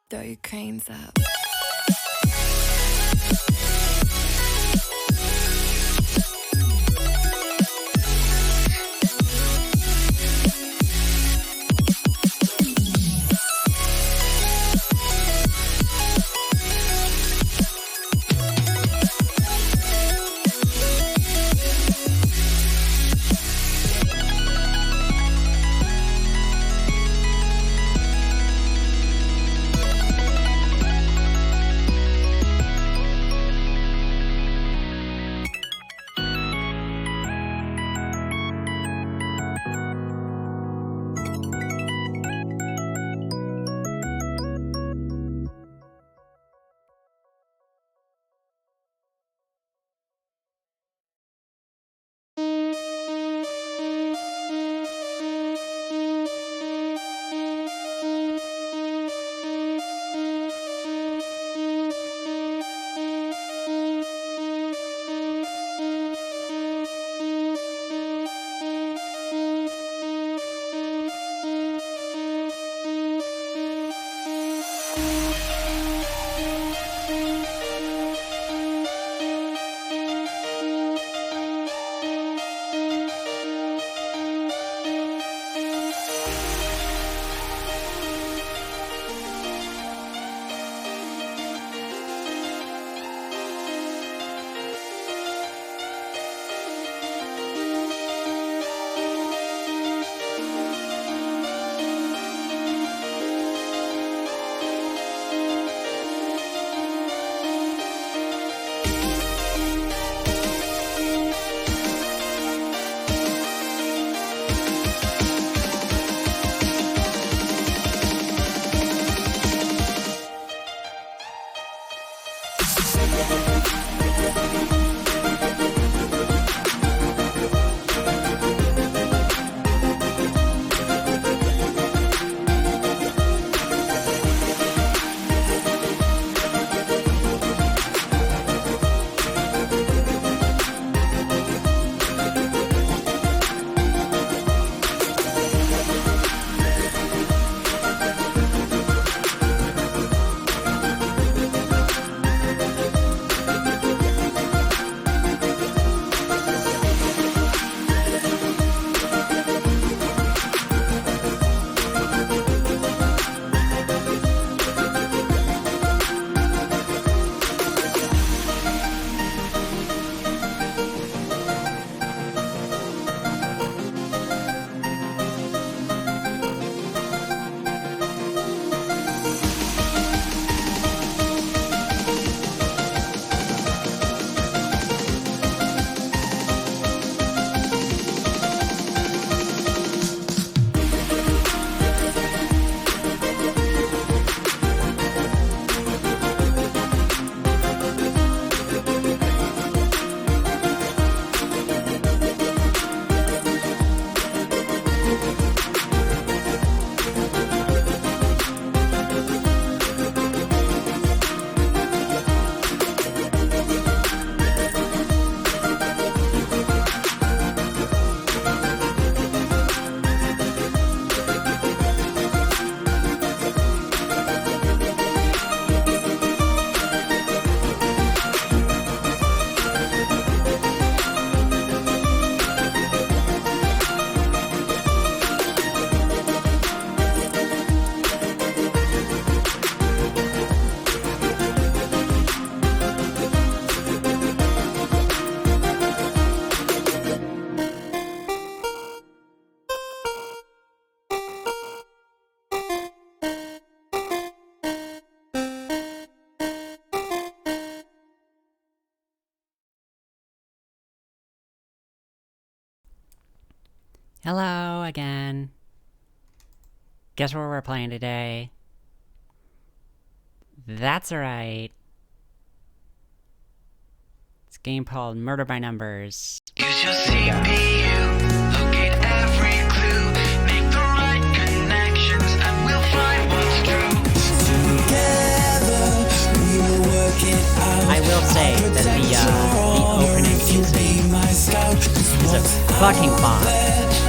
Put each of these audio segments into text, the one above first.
throw your cranes up. Hello again. Guess what we're playing today? That's right. It's a game called Murder by Numbers. Use your CPU, locate every clue, make the right connections, and we'll find what's true. Together, we will work it out. I will say that the opening music is a fucking bop.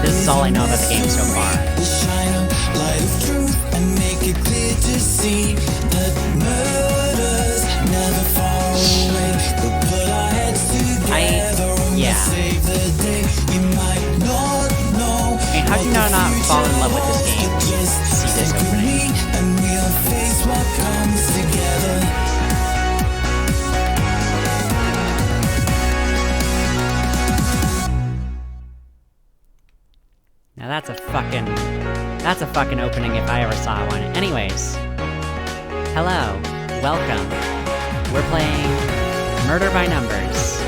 This is all I know about the game so far. We'll shine a light of truth and make it clear to see that murder's never far away. We'll put our heads together and we'll save the day. You might not know. I mean, how do you not fall in love with this game? Just See this stick with opening. me and we'll face what comes together. Now that's a fucking opening if I ever saw one. Anyways, hello, welcome. We're playing Murder by Numbers.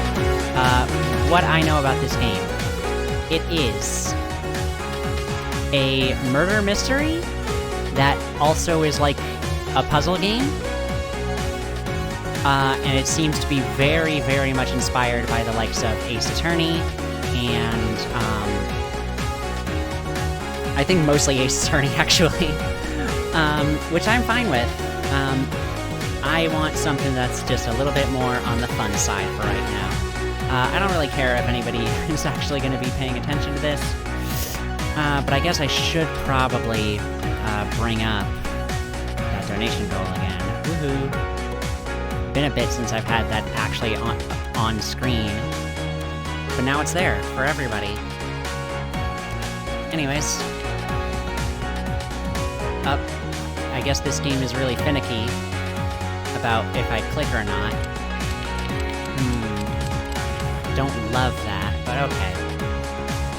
What I know about this game, it is a murder mystery that also is like a puzzle game. And it seems to be very, very much inspired by the likes of Ace Attorney and, I think mostly Ace Attorney, actually, which I'm fine with. I want something that's just a little bit more on the fun side for right now. I don't really care if anybody is actually going to be paying attention to this, but I guess I should probably bring up that donation goal again. Woohoo! Been a bit since I've had that actually on screen, but now it's there for everybody. Anyways, I guess this game is really finicky about if I click or not. Don't love that, but okay.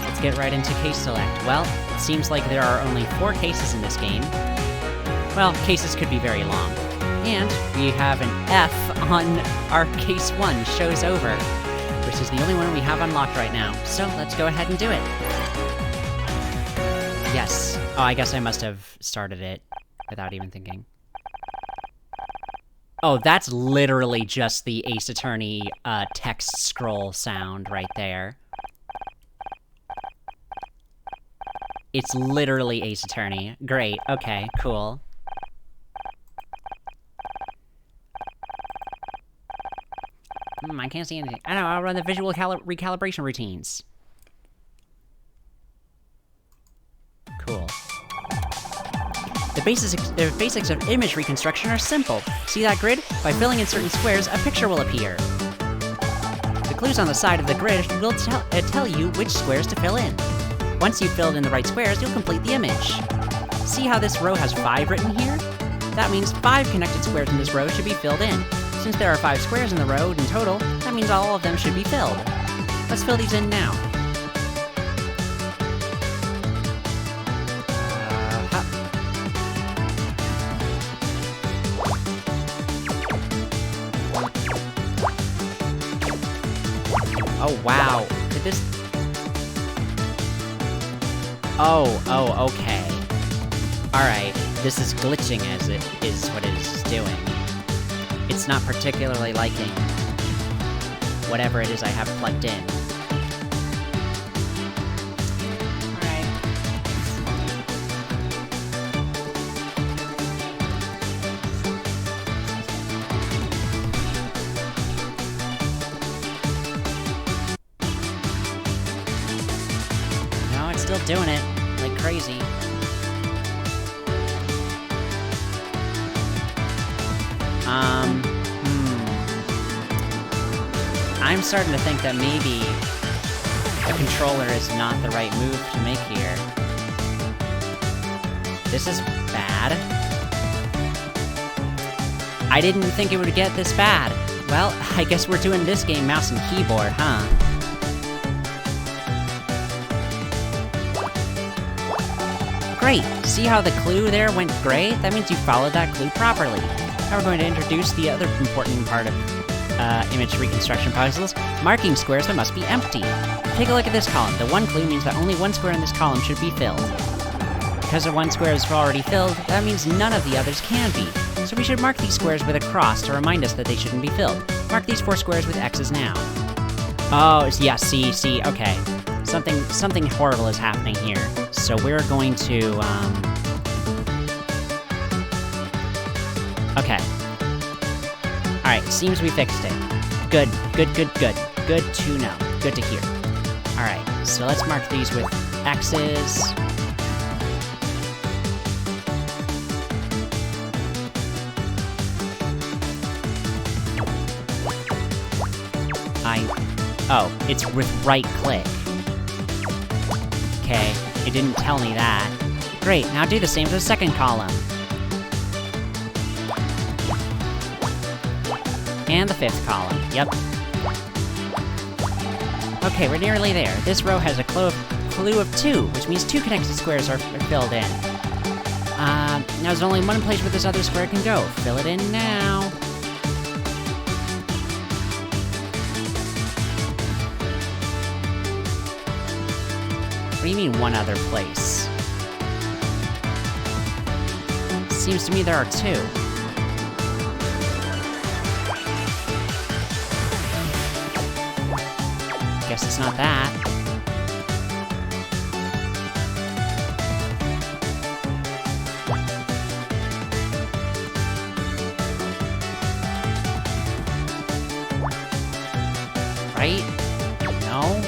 Let's get right into case select. Well, it seems like there are only 4 cases in this game. Well, cases could be very long. And we have an F on our case 1, shows over, which is the only one we have unlocked right now. So let's go ahead and do it. Yes. Oh, I guess I must have started it without even thinking. Oh, that's literally just the Ace Attorney text scroll sound right there. It's literally Ace Attorney. Great. Okay, cool. I can't see anything. I don't know, I'll run the visual recalibration routines. Cool. The basics of image reconstruction are simple. See that grid? By filling in certain squares, a picture will appear. The clues on the side of the grid will tell you which squares to fill in. Once you've filled in the right squares, you'll complete the image. See how this row has 5 written here? That means 5 connected squares in this row should be filled in. Since there are 5 squares in the row in total, that means all of them should be filled. Let's fill these in now. Oh, wow. Did this... Oh, okay. Alright, this is glitching as it is what it is doing. It's not particularly liking whatever it is I have plugged in. Alright. No, it's still doing it like crazy. I'm starting to think that maybe a controller is not the right move to make here. This is bad. I didn't think it would get this bad. Well, I guess we're doing this game mouse and keyboard, huh? Great! See how the clue there went gray? That means you followed that clue properly. Now we're going to introduce the other important part of image reconstruction puzzles, marking squares that must be empty. Take a look at this column. The 1 clue means that only 1 square in this column should be filled. Because the 1 square is already filled, that means none of the others can be. So we should mark these squares with a cross to remind us that they shouldn't be filled. Mark these 4 squares with X's now. Oh, yeah, see, okay. Something horrible is happening here. So we're going to, okay. Alright, seems we fixed it. Good. Good to know. Good to hear. Alright, so let's mark these with X's. Oh, it's with right-click. Okay, it didn't tell me that. Great, now do the same for the second column. And the fifth column, yep. Okay, we're nearly there. This row has a clue of 2, which means 2 connected squares are filled in. Now there's only one place where this other square can go. Fill it in now. What do you mean, one other place? Seems to me there are 2. Guess it's not that. Right? No?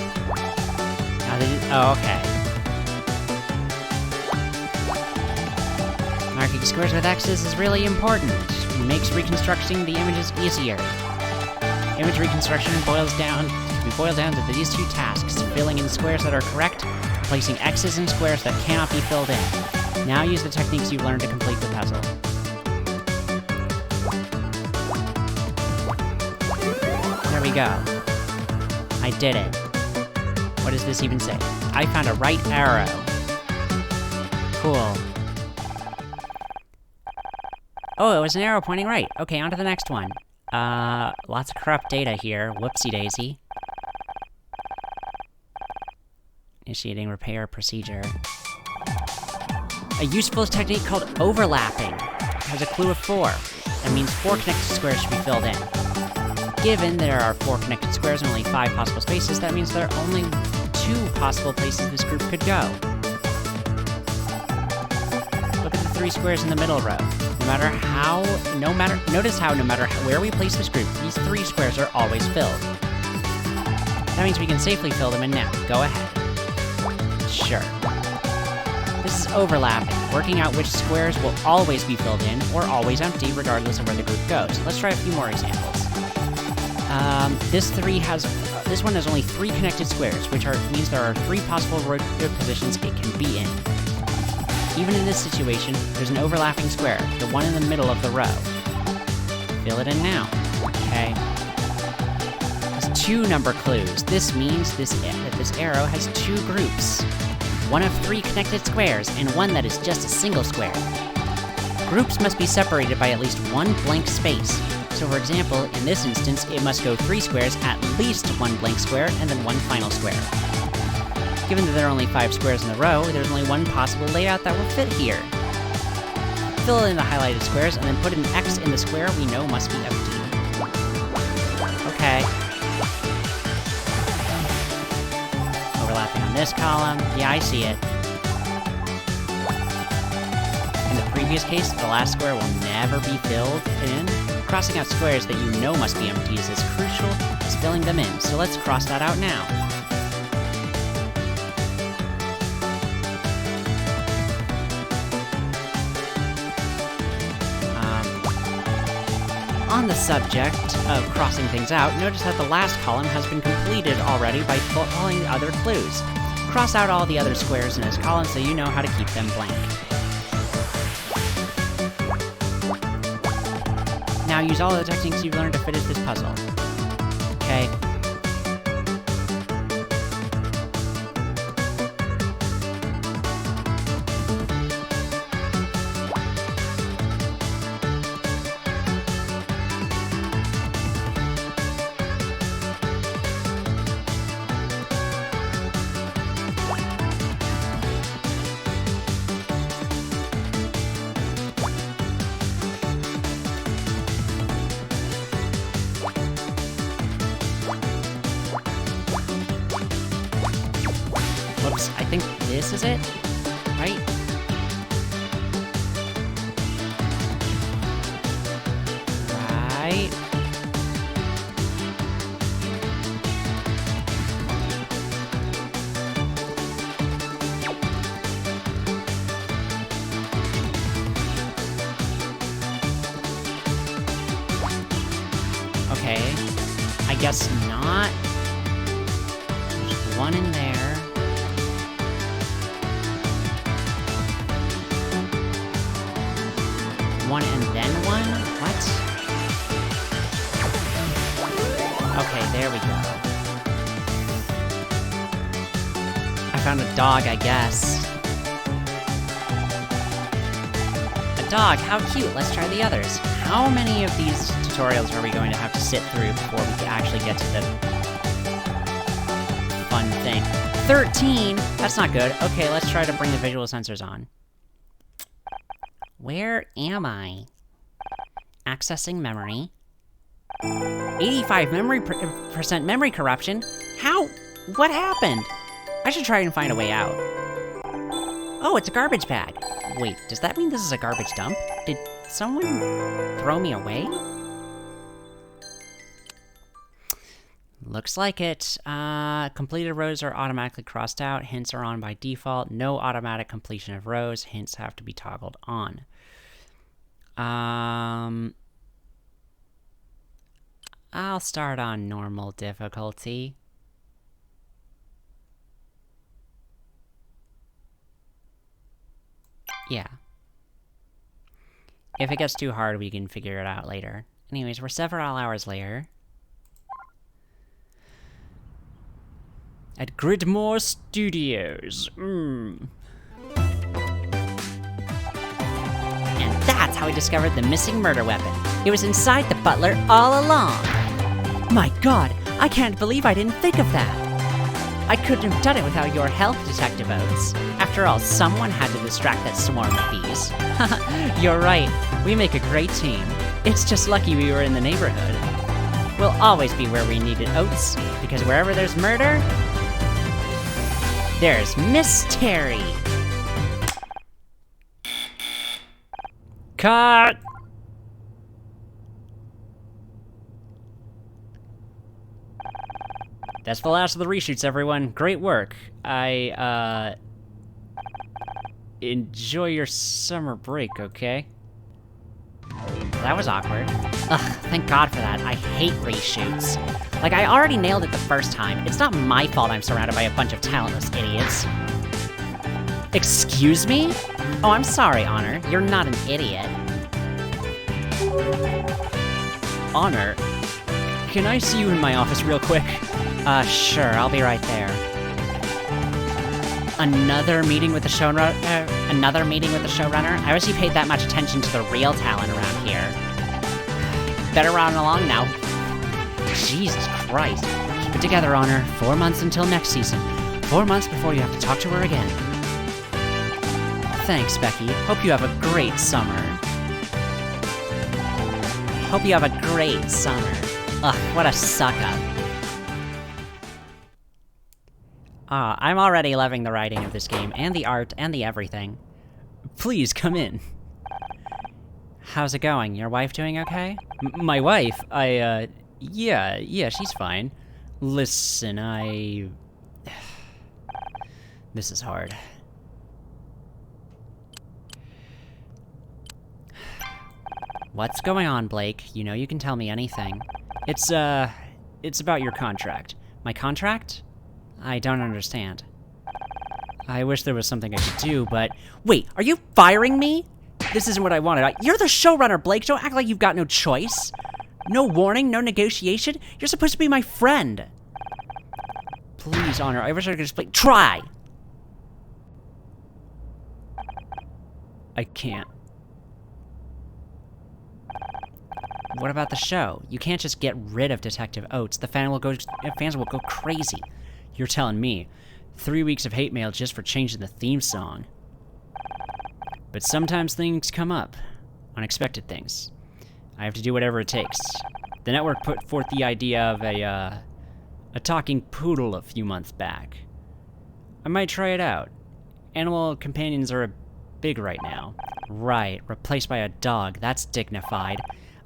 Now they did, oh, okay. Marking squares with X's is really important. It makes reconstructing the images easier. Image reconstruction boils down to these 2 tasks: filling in squares that are correct, and placing X's in squares that cannot be filled in. Now use the techniques you've learned to complete the puzzle. There we go. I did it. What does this even say? I found a right arrow. Cool. Oh, it was an arrow pointing right. Okay, on to the next one. Lots of corrupt data here. Whoopsie-daisy. Initiating repair procedure. A useful technique called overlapping has a clue of 4. That means 4 connected squares should be filled in. Given there are 4 connected squares and only 5 possible spaces, that means there are only 2 possible places this group could go. Look at the 3 squares in the middle row. Notice how no matter where we place this group, these 3 squares are always filled. That means we can safely fill them in now. Go ahead. Sure. This is overlapping, working out which squares will always be filled in or always empty regardless of where the group goes. Let's try a few more examples. This one has only 3 connected squares, which means there are 3 possible road positions it can be in. Even in this situation, there's an overlapping square, the one in the middle of the row. Fill it in now. Okay. There's 2 number clues. This means that this arrow has 2 groups. One of 3 connected squares, and one that is just a single square. Groups must be separated by at least 1 blank space. So for example, in this instance, it must go 3 squares, at least 1 blank square, and then 1 final square. Given that there are only 5 squares in a row, there's only 1 possible layout that will fit here. Fill in the highlighted squares, and then put an X in the square we know must be empty. Okay. Overlapping on this column. Yeah, I see it. In the previous case, the last square will never be filled in. Crossing out squares that you know must be empty is as crucial as filling them in, so let's cross that out now. On the subject of crossing things out, notice that the last column has been completed already by following the other clues. Cross out all the other squares in this column so you know how to keep them blank. Now use all of the techniques you've learned to finish this puzzle. Okay. Whoops, I think this is it, right? Right. Okay, I guess not. one in there. One and then one? What? Okay, there we go. I found a dog, I guess. A dog, how cute. Let's try the others. How many of these tutorials are we going to have to sit through before we can actually get to the fun thing? 13! That's not good. Okay, let's try to bring the visual sensors on. Where am I? Accessing memory. 85 percent memory corruption? How? What happened? I should try and find a way out. Oh, it's a garbage bag. Wait, does that mean this is a garbage dump? Did someone throw me away? Looks like it. Completed rows are automatically crossed out. Hints are on by default. No automatic completion of rows. Hints have to be toggled on. I'll start on normal difficulty. Yeah. If it gets too hard, we can figure it out later. Anyways, we're several hours later. At Gridmore Studios. And that's how we discovered the missing murder weapon. It was inside the butler all along. My god, I can't believe I didn't think of that. I couldn't have done it without your help, Detective Oates. After all, someone had to distract that swarm of bees. You're right, we make a great team. It's just lucky we were in the neighborhood. We'll always be where we needed Oates, because wherever there's murder, there's Miss Terry. Cut! That's the last of the reshoots, everyone. Great work. Enjoy your summer break, okay? That was awkward. Ugh, thank God for that. I hate reshoots. Like, I already nailed it the first time. It's not my fault I'm surrounded by a bunch of talentless idiots. Excuse me? Oh, I'm sorry, Honor. You're not an idiot. Honor? Can I see you in my office real quick? Sure, I'll be right there. Another meeting with the showrunner? I wish he paid that much attention to the real talent around here. Better run along now. Jesus Christ. Keep it together, Honor. 4 months until next season. 4 months before you have to talk to her again. Thanks, Becky. Hope you have a great summer. Hope you have a great summer. Ugh, what a suck-up. I'm already loving the writing of this game, and the art, and the everything. Please, come in. How's it going? Your wife doing okay? My wife? Yeah, she's fine. Listen, This is hard. What's going on, Blake? You know you can tell me anything. It's about your contract. My contract? I don't understand. I wish there was something I could do, but... Wait, are you firing me? This isn't what I wanted. You're the showrunner, Blake. Don't act like you've got no choice. No warning, no negotiation. You're supposed to be my friend. Please, Honor, I wish I could just play... Try! I can't. What about the show? You can't just get rid of Detective Oates. The fans will go crazy. You're telling me. 3 weeks of hate mail just for changing the theme song. But sometimes things come up. Unexpected things. I have to do whatever it takes. The network put forth the idea of a talking poodle a few months back. I might try it out. Animal companions are big right now. Right, replaced by a dog. That's dignified.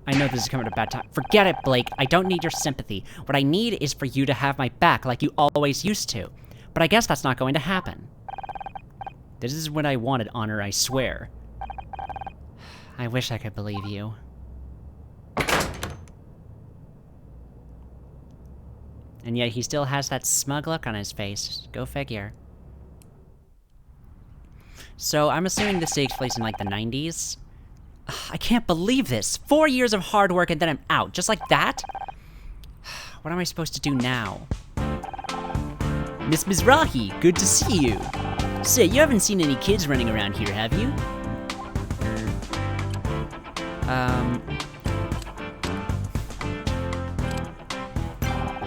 I know this is coming at a bad time. Forget it, Blake. I don't need your sympathy. What I need is for you to have my back like you always used to. But I guess that's not going to happen. This is what I wanted, Honor, I swear. I wish I could believe you. And yet he still has that smug look on his face. Go figure. So, I'm assuming this takes place in, like, the 90s? Ugh, I can't believe this! 4 years of hard work and then I'm out, just like that? What am I supposed to do now? Miss Mizrahi, good to see you! Say, you haven't seen any kids running around here, have you?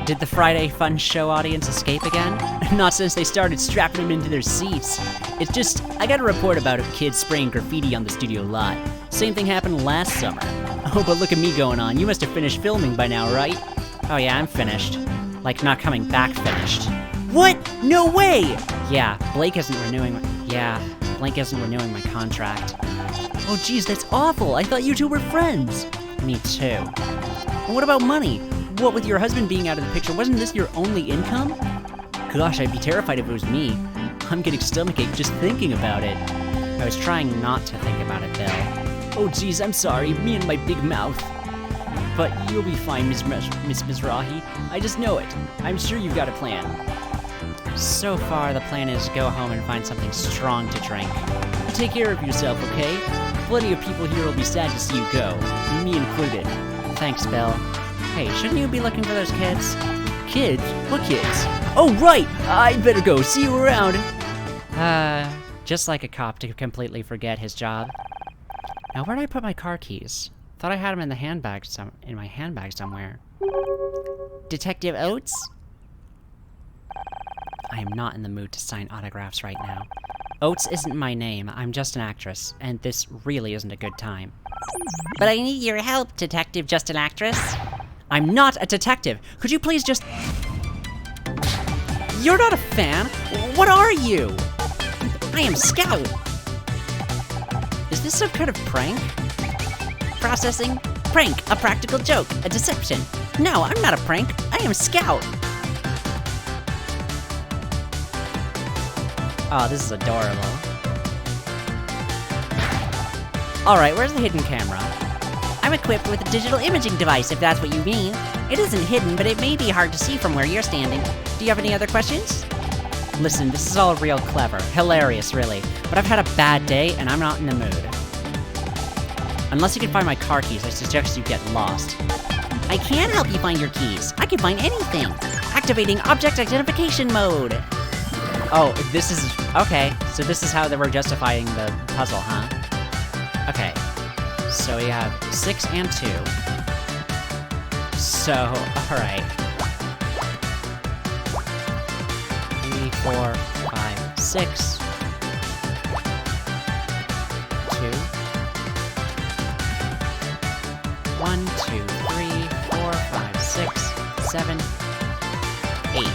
Did the Friday Fun Show audience escape again? Not since they started strapping them into their seats. It's just, I got a report about a kid spraying graffiti on the studio lot. Same thing happened last summer. Oh, but look at me going on. You must have finished filming by now, right? Oh yeah, I'm finished. Like, not coming back finished. What? No way! Yeah, Blake isn't renewing my contract. Oh geez, that's awful! I thought you two were friends! Me too. And what about money? What with your husband being out of the picture, wasn't this your only income? Gosh, I'd be terrified if it was me. I'm getting stomachache just thinking about it. I was trying not to think about it, Bill. Oh geez, I'm sorry, me and my big mouth. But you'll be fine, Miss Mizrahi. I just know it. I'm sure you've got a plan. So far, the plan is go home and find something strong to drink. Take care of yourself, okay? Plenty of people here will be sad to see you go, me included. Thanks, Bill. Hey, shouldn't you be looking for those kids? Kids? What kids? Oh, right! I'd better go. See you around. Just like a cop to completely forget his job. Now, where did I put my car keys? Thought I had them in the handbag in my handbag somewhere. Detective Oates? I am not in the mood to sign autographs right now. Oates isn't my name, I'm just an actress, and this really isn't a good time. But I need your help, Detective Just an Actress. I'm not a detective. Could you please just... You're not a fan? What are you? I am Scout. Is this some kind of prank? Processing. Prank, a practical joke, a deception. No, I'm not a prank. I am Scout. Oh, this is adorable. Alright, where's the hidden camera? I'm equipped with a digital imaging device, if that's what you mean. It isn't hidden, but it may be hard to see from where you're standing. Do you have any other questions? Listen, this is all real clever. Hilarious, really. But I've had a bad day, and I'm not in the mood. Unless you can find my car keys, I suggest you get lost. I can help you find your keys. I can find anything. Activating object identification mode. Oh, this is... Okay, so this is how they were justifying the puzzle, huh? Okay. So we have 6 and 2. So, alright. 3, 4, 5, 6. 2. 1, 2, 3, 4, 5, 6, 7, 8.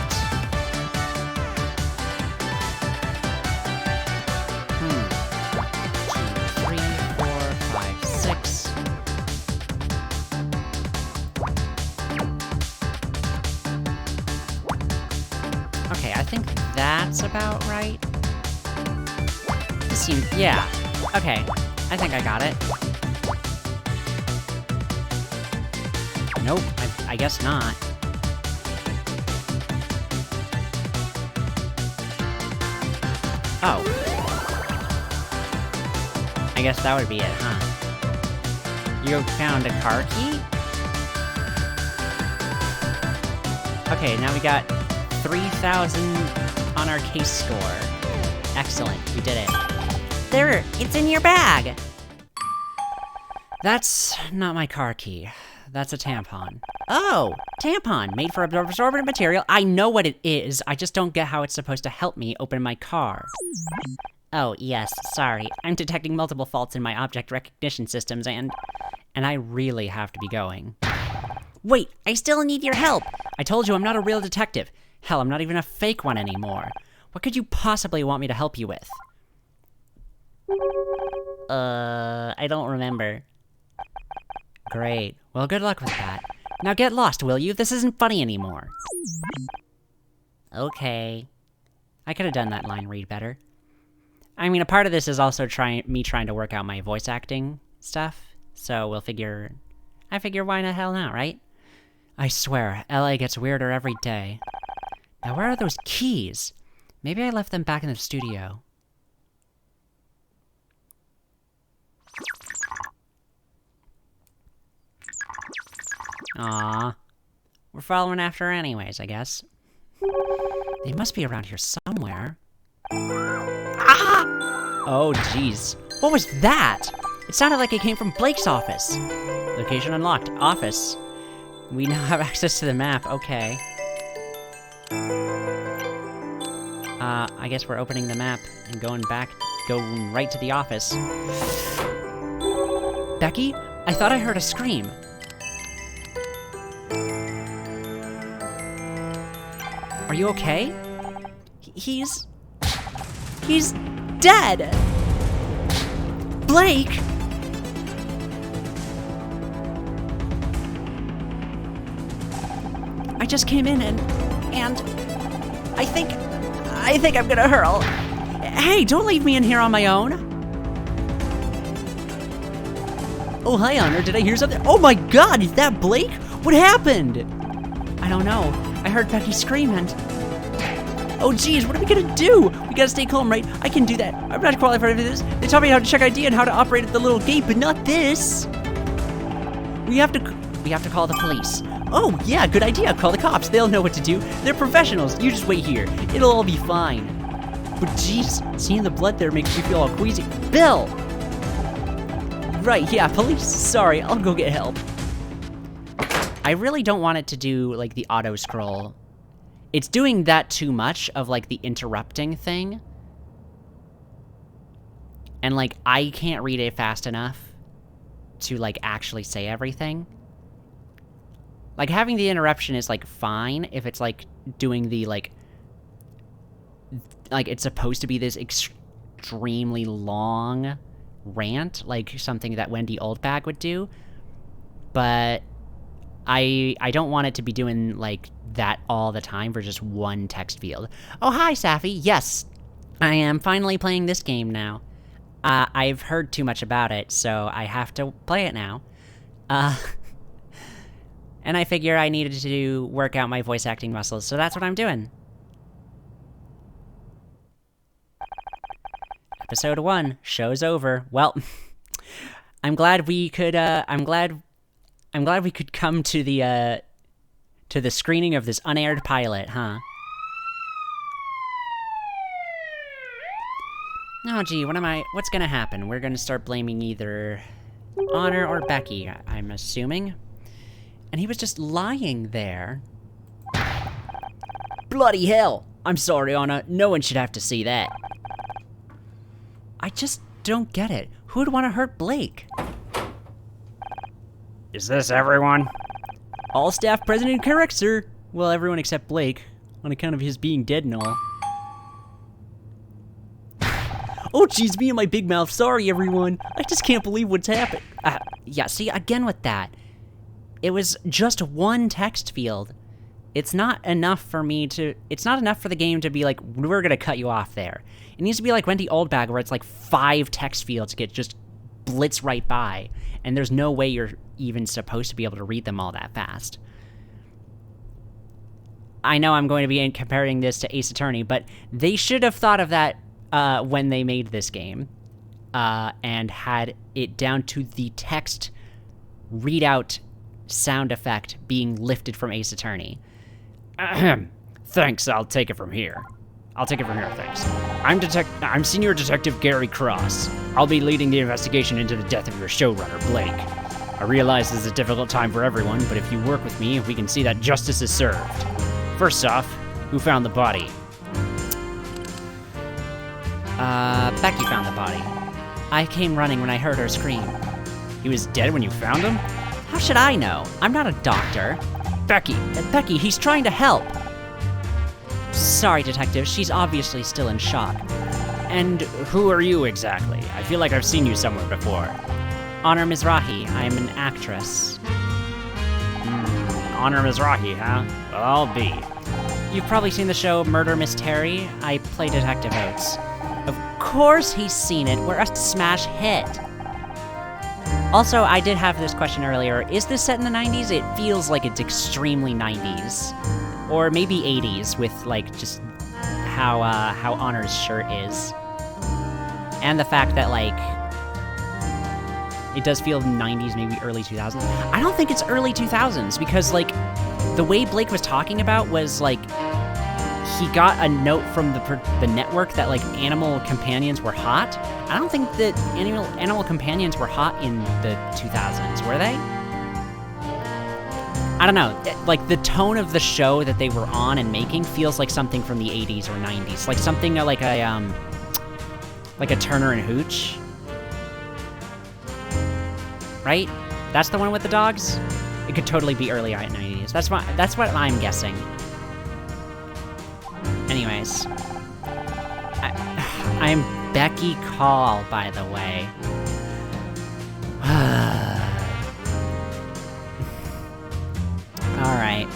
Okay, I think that's about right. This seems... yeah. Okay, I think I got it. Nope, I guess not. Oh. I guess that would be it, huh? You found a car key? Okay, now we got 3,000 on our case score. Excellent, we did it. There, it's in your bag! That's not my car key. That's a tampon. Oh, tampon, made for absorbent material. I know what it is, I just don't get how it's supposed to help me open my car. Oh, yes, sorry. I'm detecting multiple faults in my object recognition systems and I really have to be going. Wait, I still need your help! I told you I'm not a real detective. Hell, I'm not even a fake one anymore. What could you possibly want me to help you with? I don't remember. Great. Well, good luck with that. Now get lost, will you? This isn't funny anymore. Okay. I could have done that line read better. I mean, a part of this is also me trying to work out my voice acting stuff, so I figure why the hell not, right? I swear, LA gets weirder every day. Now where are those keys? Maybe I left them back in the studio. Aww. We're following after her anyways, I guess. They must be around here somewhere. Ah! Oh, jeez. What was that? It sounded like it came from Blake's office. Location unlocked. Office. We now have access to the map. Okay. I guess we're opening the map and going right to the office. Becky? I thought I heard a scream. Are you okay? He's dead! Blake! I just came in and I think I'm gonna hurl. Hey, don't leave me in here on my own. Oh, hi, Honor. Did I hear something? Oh my god, is that Blake? What happened? I don't know. I heard Becky scream and... Oh geez, what are we gonna do? We gotta stay calm, right? I can do that. I'm not qualified for this. They taught me how to check ID and how to operate the little gate, but not this. We have to call the police. Oh, yeah, good idea. Call the cops. They'll know what to do. They're professionals. You just wait here. It'll all be fine. But jeez, seeing the blood there makes me feel all queasy. Bill! Right, yeah, police. Sorry, I'll go get help. I really don't want it to do, like, the auto-scroll. It's doing that too much of, like, the interrupting thing. And, like, I can't read it fast enough to, like, actually say everything. Like, having the interruption is, like, fine if it's, like, doing the, like, it's supposed to be this extremely long rant, like something that Wendy Oldbag would do. But I don't want it to be doing, like, that all the time for just one text field. Oh, hi, Safi. Yes, I am finally playing this game now. I've heard too much about it, so I have to play it now. And I figure I needed to work out my voice acting muscles, so that's what I'm doing. Episode 1, show's over. Well, I'm glad we could, I'm glad we could come to the screening of this unaired pilot, huh? Oh gee, what's gonna happen? We're gonna start blaming either Honor or Becky, I'm assuming. And he was just lying there. Bloody hell! I'm sorry, Honor. No one should have to see that. I just don't get it. Who would want to hurt Blake? Is this everyone? All staff present and correct, sir. Well, everyone except Blake, on account of his being dead and all. Oh, jeez, me and my big mouth. Sorry, everyone. I just can't believe what's happened. Yeah, see, again with that. It was just one text field. It's not enough for it's not enough for the game to be like, we're gonna cut you off there. It needs to be like Wendy Oldbag, where it's like 5 text fields get just blitz right by, and there's no way you're even supposed to be able to read them all that fast. I know I'm going to be comparing this to Ace Attorney, but they should have thought of that when they made this game, and had it down to the text readout sound effect being lifted from Ace Attorney. Thanks, I'll take it from here. Thanks. I'm Senior Detective Gary Cross. I'll be leading the investigation into the death of your showrunner, Blake. I realize this is a difficult time for everyone, but if you work with me, we can see that justice is served. First off, who found the body? Becky found the body. I came running when I heard her scream. He was dead when you found him? How should I know? I'm not a doctor. Becky! Becky, he's trying to help! Sorry, Detective, she's obviously still in shock. And who are you exactly? I feel like I've seen you somewhere before. Honor Mizrahi. I'm an actress. Honor Mizrahi, huh? Well, I'll be. You've probably seen the show Murder Mystery. I play Detective Oates. Of course he's seen it. We're a smash hit. Also, I did have this question earlier. Is this set in the 90s? It feels like it's extremely 90s. Or maybe 80s with, like, just how Honor's shirt is. And the fact that, like, it does feel 90s, maybe early 2000s. I don't think it's early 2000s, because, like, the way Blake was talking about was, like, he got a note from the network that, like, animal companions were hot. I don't think that animal companions were hot in the 2000s, were they? I don't know. Like, the tone of the show that they were on and making feels like something from the 80s or 90s. Like something like a Turner and Hooch. Right? That's the one with the dogs? It could totally be early 90s. That's what I'm guessing. Anyways. I'm Becky Call, by the way. Alright.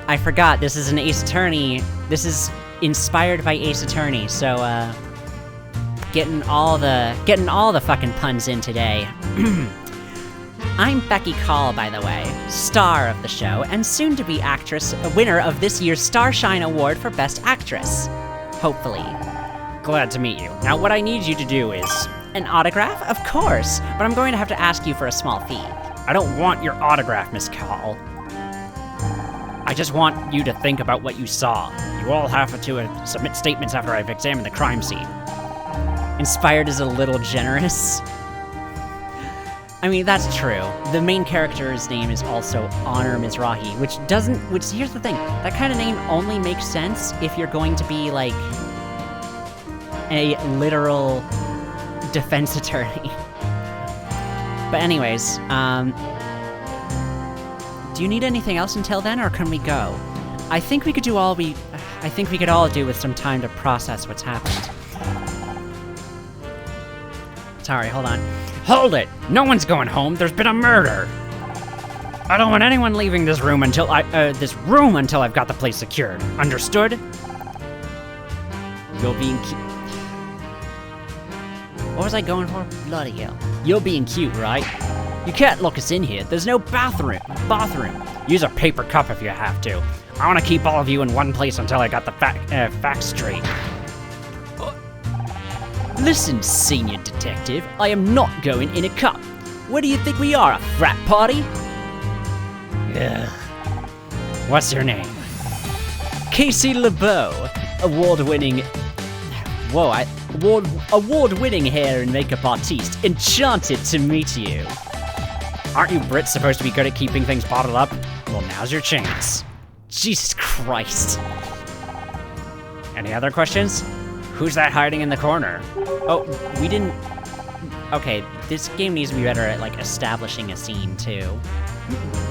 I forgot, this is an Ace Attorney. This is inspired by Ace Attorney, so, getting all the fucking puns in today. I'm Becky Call, by the way, star of the show, and soon-to-be actress, a winner of this year's Starshine Award for Best Actress. Hopefully. Glad to meet you. Now, what I need you to do is... An autograph? Of course, but I'm going to have to ask you for a small fee. I don't want your autograph, Miss Call. I just want you to think about what you saw. You all have to submit statements after I've examined the crime scene. Inspired is a little generous. I mean, that's true. The main character's name is also Honor Mizrahi, which here's the thing, that kind of name only makes sense if you're going to be, like, a literal defense attorney. But anyways, do you need anything else until then, or can we go? I think we could all do with some time to process what's happened. Sorry, hold on. Hold it! No one's going home. There's been a murder. I don't want anyone leaving this room until I've got the place secured. Understood? You're being cute. What was I going for? Bloody hell. You're being cute, right? You can't lock us in here. There's no bathroom. Use a paper cup if you have to. I want to keep all of you in one place until I got the facts straight. Listen, senior detective, I am not going in a cup. What do you think we are, a frat party? Ugh. What's your name? Casey LeBeau, award-winning hair and makeup artiste. Enchanted to meet you. Aren't you Brits supposed to be good at keeping things bottled up? Well, now's your chance. Jesus Christ. Any other questions? Who's that hiding in the corner? Oh, we didn't... Okay, this game needs to be better at, like, establishing a scene, too.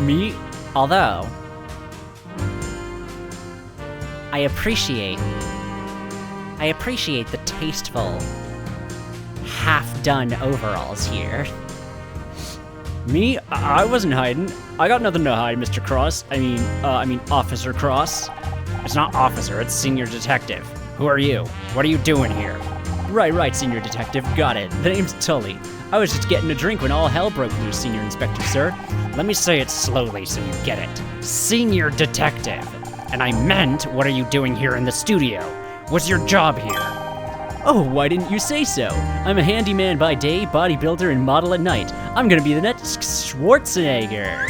Me? Although... I appreciate the tasteful, half-done overalls here. Me? I wasn't hiding. I got nothing to hide, Mr. Cross. I mean, Officer Cross. It's not officer, it's senior detective. Who are you? What are you doing here? Right, senior detective. Got it. The name's Tully. I was just getting a drink when all hell broke loose, senior inspector, sir. Let me say it slowly so you get it. Senior detective. And I meant, what are you doing here in the studio? What's your job here? Oh, why didn't you say so? I'm a handyman by day, bodybuilder, and model at night. I'm gonna be the next Schwarzenegger.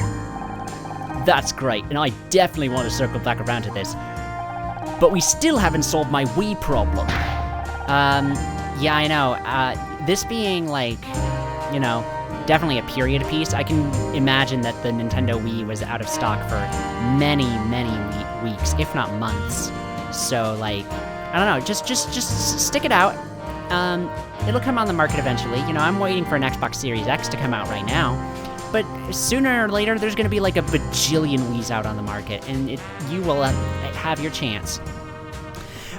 That's great, and I definitely want to circle back around to this. But we still haven't solved my Wii problem. Yeah, I know. This being, like, you know, definitely a period piece, I can imagine that the Nintendo Wii was out of stock for many weeks, if not months. So, like, I don't know, just stick it out. It'll come on the market eventually. You know, I'm waiting for an Xbox Series X to come out right now. But sooner or later, there's gonna be like a bajillion Wiis out on the market, and you will have your chance.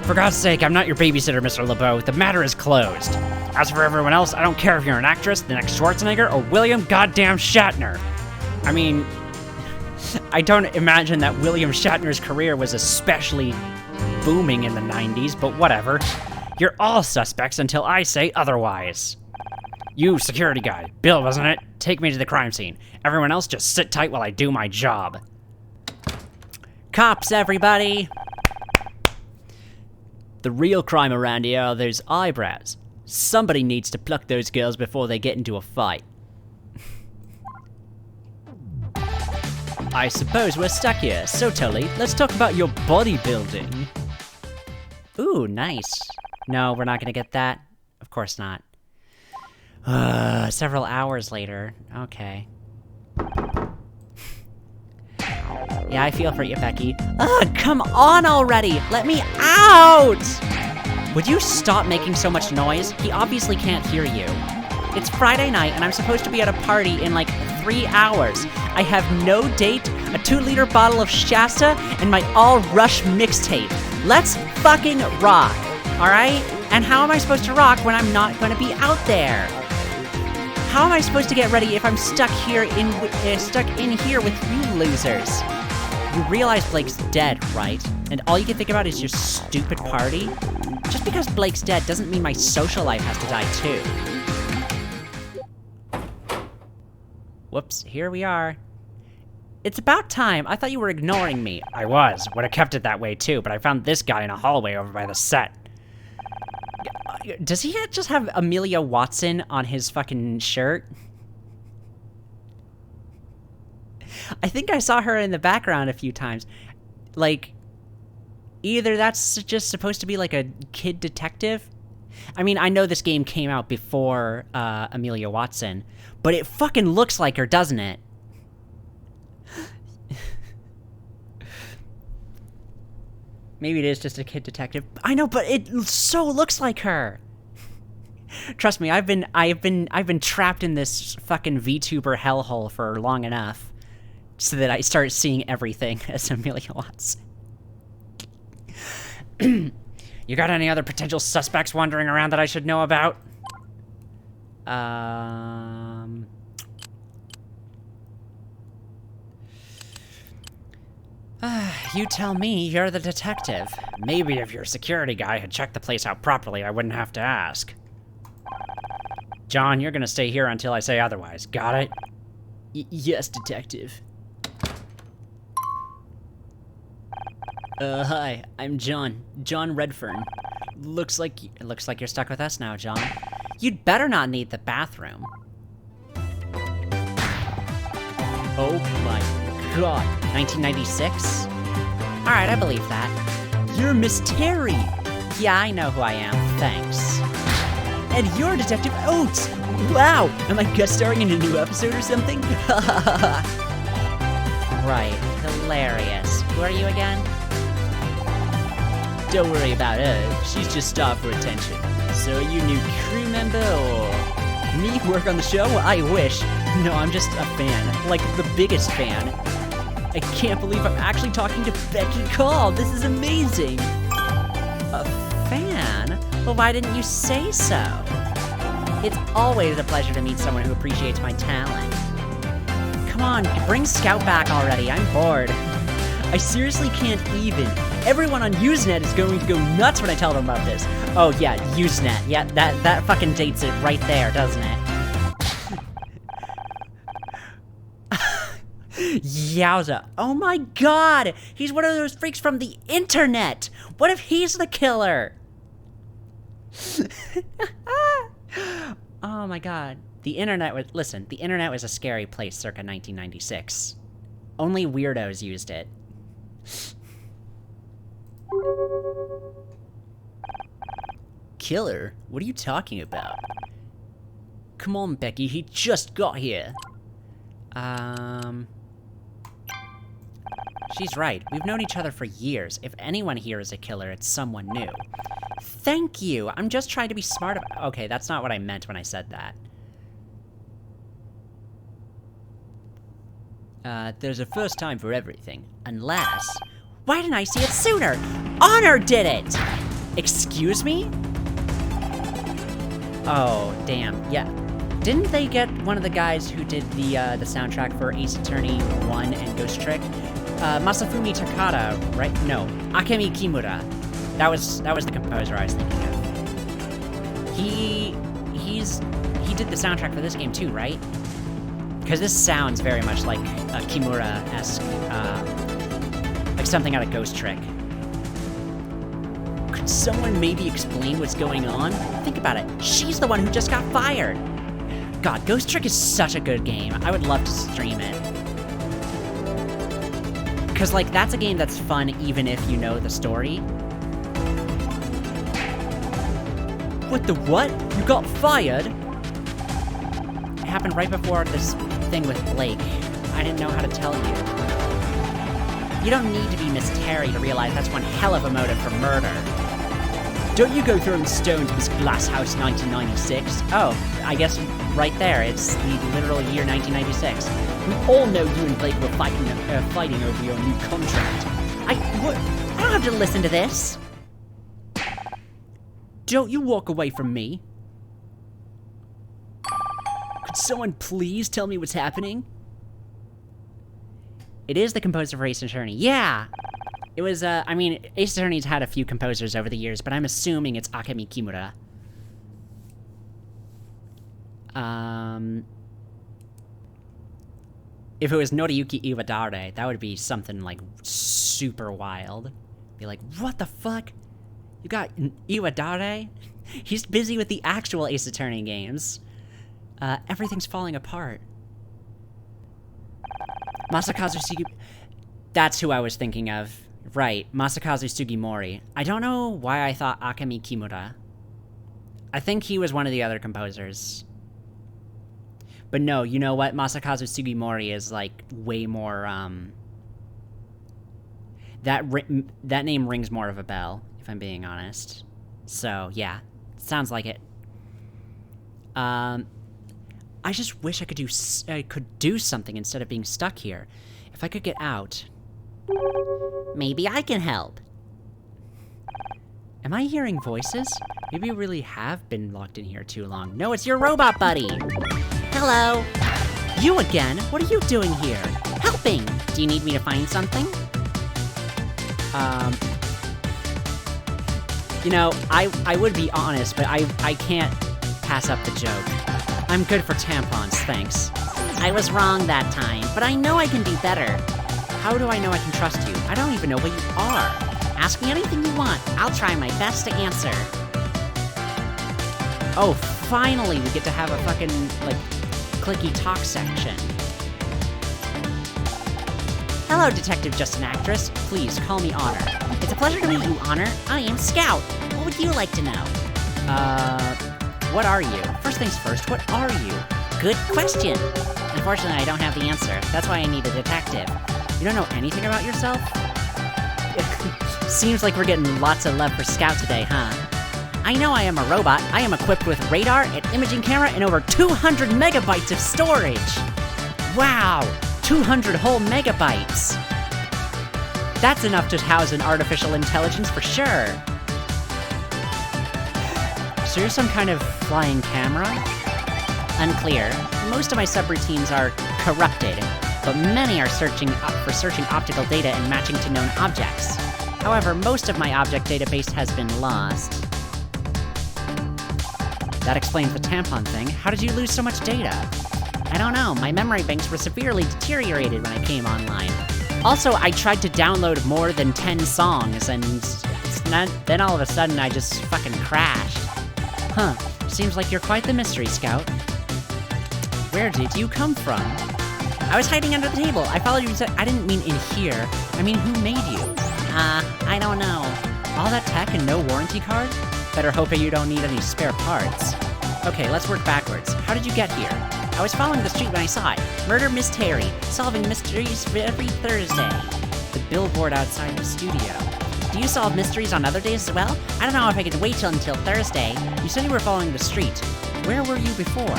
For God's sake, I'm not your babysitter, Mr. LeBeau. The matter is closed. As for everyone else, I don't care if you're an actress, the next Schwarzenegger, or William goddamn Shatner. I mean, I don't imagine that William Shatner's career was especially booming in the 90s, but whatever. You're all suspects until I say otherwise. You, security guy. Bill, wasn't it? Take me to the crime scene. Everyone else just sit tight while I do my job. Cops, everybody! The real crime around here are those eyebrows. Somebody needs to pluck those girls before they get into a fight. I suppose we're stuck here, so Tully, let's talk about your bodybuilding. Ooh, nice. No, we're not gonna get that. Of course not. Several hours later. Okay. Yeah, I feel for you, Becky. Ugh, come on already! Let me out! Would you stop making so much noise? He obviously can't hear you. It's Friday night, and I'm supposed to be at a party in like 3 hours. I have no date, a 2-liter bottle of Shasta, and my All Rush mixtape. Let's fucking rock, alright? And how am I supposed to rock when I'm not gonna be out there? How am I supposed to get ready if I'm stuck in here with you losers? You realize Blake's dead, right? And all you can think about is your stupid party? Just because Blake's dead doesn't mean my social life has to die too. Whoops, here we are. It's about time. I thought you were ignoring me. I was. Would have kept it that way too, but I found this guy in a hallway over by the set. Does he just have Amelia Watson on his fucking shirt? I think I saw her in the background a few times. Like, either that's just supposed to be like a kid detective. I mean, I know this game came out before Amelia Watson, but it fucking looks like her, doesn't it? Maybe it is just a kid detective. I know, but it so looks like her. Trust me, I've been trapped in this fucking VTuber hellhole for long enough so that I start seeing everything as Amelia Watson. You got any other potential suspects wandering around that I should know about? You tell me, you're the detective. Maybe if your security guy had checked the place out properly, I wouldn't have to ask. John, you're gonna stay here until I say otherwise. Got it? Yes, detective. Hi, I'm John. John Redfern. Looks like you're stuck with us now, John. You'd better not need the bathroom. Oh my god. 1996? Alright, I believe that. You're Miss Terry! Yeah, I know who I am, thanks. And you're Detective Oates! Wow! Am I guest starring in a new episode or something? Right, hilarious. Who are you again? Don't worry about her, she's just stopped for attention. So are you a new crew member, or... Me work on the show? I wish. No, I'm just a fan, like the biggest fan. I can't believe I'm actually talking to Becky Call. This is amazing. A fan? Well, why didn't you say so? It's always a pleasure to meet someone who appreciates my talent. Come on, bring Scout back already. I'm bored. I seriously can't even. Everyone on Usenet is going to go nuts when I tell them about this. Oh yeah, Usenet. Yeah, that fucking dates it right there, doesn't it? Yowza. Oh my god! He's one of those freaks from the internet! What if he's the killer? Oh my god. The internet was... Listen, the internet was a scary place circa 1996. Only weirdos used it. Killer? What are you talking about? Come on, Becky, he just got here. She's right. We've known each other for years. If anyone here is a killer, it's someone new. Thank you. I'm just trying to be smart about... Okay, that's not what I meant when I said that. There's a first time for everything. Unless... Why didn't I see it sooner? Honor did it! Excuse me? Oh, damn. Yeah. Didn't they get one of the guys who did the soundtrack for Ace Attorney 1 and Ghost Trick? Masafumi Takada, right? No, Akemi Kimura. That was the composer I was thinking of. He's he did the soundtrack for this game too, right? Because this sounds very much like a Kimura-esque, like something out of Ghost Trick. Could someone maybe explain what's going on? Think about it. She's the one who just got fired. God, Ghost Trick is such a good game. I would love to stream it. Because, like, that's a game that's fun even if you know the story. What the what? You got fired? It happened right before this thing with Blake. I didn't know how to tell you. You don't need to be Miss Terry to realize that's one hell of a motive for murder. Don't you go throwing stones, Miss Glasshouse 1996? Oh, I guess right there, it's the literal year 1996. We all know you and Blake were fighting over your new contract. I don't have to listen to this. Don't you walk away from me. Could someone please tell me what's happening? It is the composer for Ace Attorney. Yeah! It was, I mean, Ace Attorney's had a few composers over the years, but I'm assuming it's Akemi Kimura. If it was Noriyuki Iwadare, that would be something, like, super wild. Be like, what the fuck? You got Iwadare? He's busy with the actual Ace Attorney games. Everything's falling apart. Masakazu Sugimori. That's who I was thinking of. Right, Masakazu Sugimori. I don't know why I thought Akemi Kimura. I think he was one of the other composers. But no, you know what? Masakazu Sugimori is, like, way more, that name rings more of a bell, if I'm being honest. So, yeah. Sounds like it. I just wish I could do something instead of being stuck here. If I could get out... Maybe I can help. Am I hearing voices? Maybe you really have been locked in here too long. No, it's your robot buddy! Hello! You again? What are you doing here? Helping! Do you need me to find something? You know, I would be honest, but I can't pass up the joke. I'm good for tampons, thanks. I was wrong that time, but I know I can do better. How do I know I can trust you? I don't even know what you are. Ask me anything you want. I'll try my best to answer. Oh, finally we get to have a fucking, like, clicky talk section. Hello, Detective Just an Actress. Please, call me Honor. It's a pleasure to meet you, Honor. I am Scout. What would you like to know? What are you? First things first, what are you? Good question. Unfortunately, I don't have the answer. That's why I need a detective. You don't know anything about yourself? Seems like we're getting lots of love for Scout today, huh? I know I am a robot. I am equipped with radar, an imaging camera, and over 200 megabytes of storage! Wow! 200 whole megabytes! That's enough to house an artificial intelligence for sure! So you're some kind of flying camera? Unclear. Most of my subroutines are corrupted, but many are searching optical data and matching to known objects. However, most of my object database has been lost. That explains the tampon thing. How did you lose so much data? I don't know. My memory banks were severely deteriorated when I came online. Also, I tried to download more than 10 songs, and then all of a sudden I just fucking crashed. Huh. Seems like you're quite the mystery, Scout. Where did you come from? I was hiding under the table. I followed you. I didn't mean in here. I mean, who made you? I don't know. All that tech and no warranty card? Better hope you don't need any spare parts. Okay, let's work backwards. How did you get here? I was following the street when I saw it. Murder Miss Terry, solving mysteries every Thursday. The billboard outside the studio. Do you solve mysteries on other days as well? I don't know if I could wait until Thursday. You said you were following the street. Where were you before?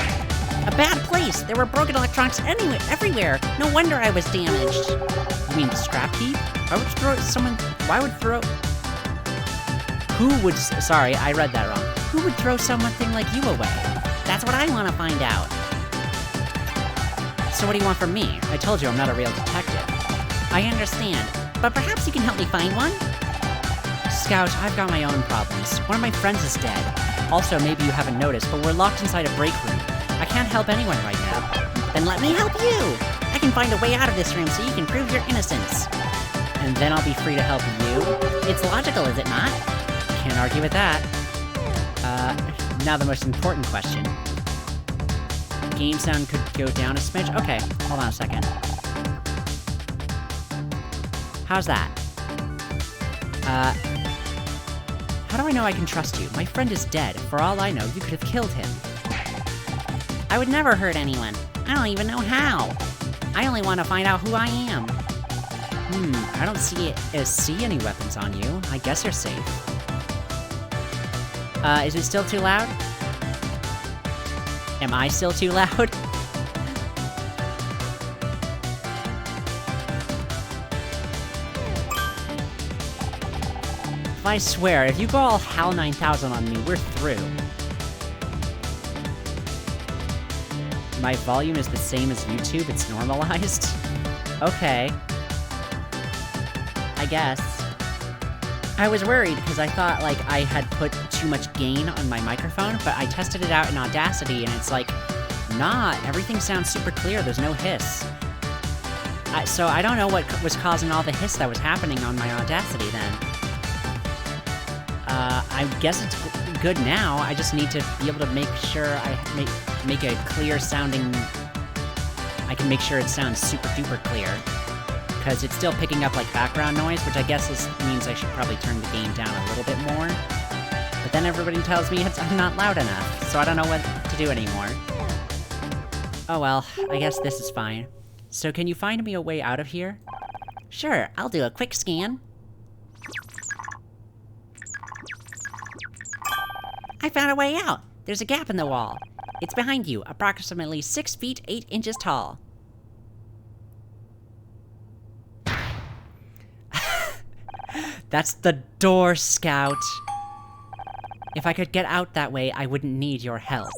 A bad place! There were broken electronics everywhere! No wonder I was damaged! You mean the scrap heap? Sorry, I read that wrong. Who would throw something like you away? That's what I want to find out. So what do you want from me? I told you I'm not a real detective. I understand, but perhaps you can help me find one? Scout, I've got my own problems. One of my friends is dead. Also, maybe you haven't noticed, but we're locked inside a break room. I can't help anyone right now. Then let me help you! I can find a way out of this room so you can prove your innocence. And then I'll be free to help you? It's logical, is it not? Can't argue with that. Now the most important question. Game sound could go down a smidge? Okay, hold on a second. How's that? How do I know I can trust you? My friend is dead. For all I know, you could have killed him. I would never hurt anyone. I don't even know how. I only want to find out who I am. I don't see any weapons on you. I guess you're safe. Is it still too loud? Am I still too loud? I swear, if you go all HAL 9000 on me, we're through. My volume is the same as YouTube, it's normalized? Okay. I guess. I was worried, because I thought, like, I had put too much gain on my microphone, but I tested it out in Audacity, and it's like, nah, everything sounds super clear, there's no hiss. So I don't know what was causing all the hiss that was happening on my Audacity then. I guess it's good now. I just need to be able to make sure I make a clear sounding... I can make sure it sounds super duper clear. Because it's still picking up like background noise, which I guess means I should probably turn the gain down a little bit more. But then everybody tells me I'm not loud enough, so I don't know what to do anymore. Oh well, I guess this is fine. So can you find me a way out of here? Sure, I'll do a quick scan. I found a way out! There's a gap in the wall. It's behind you, approximately 6 feet 8 inches tall. That's the door, Scout. If I could get out that way, I wouldn't need your help.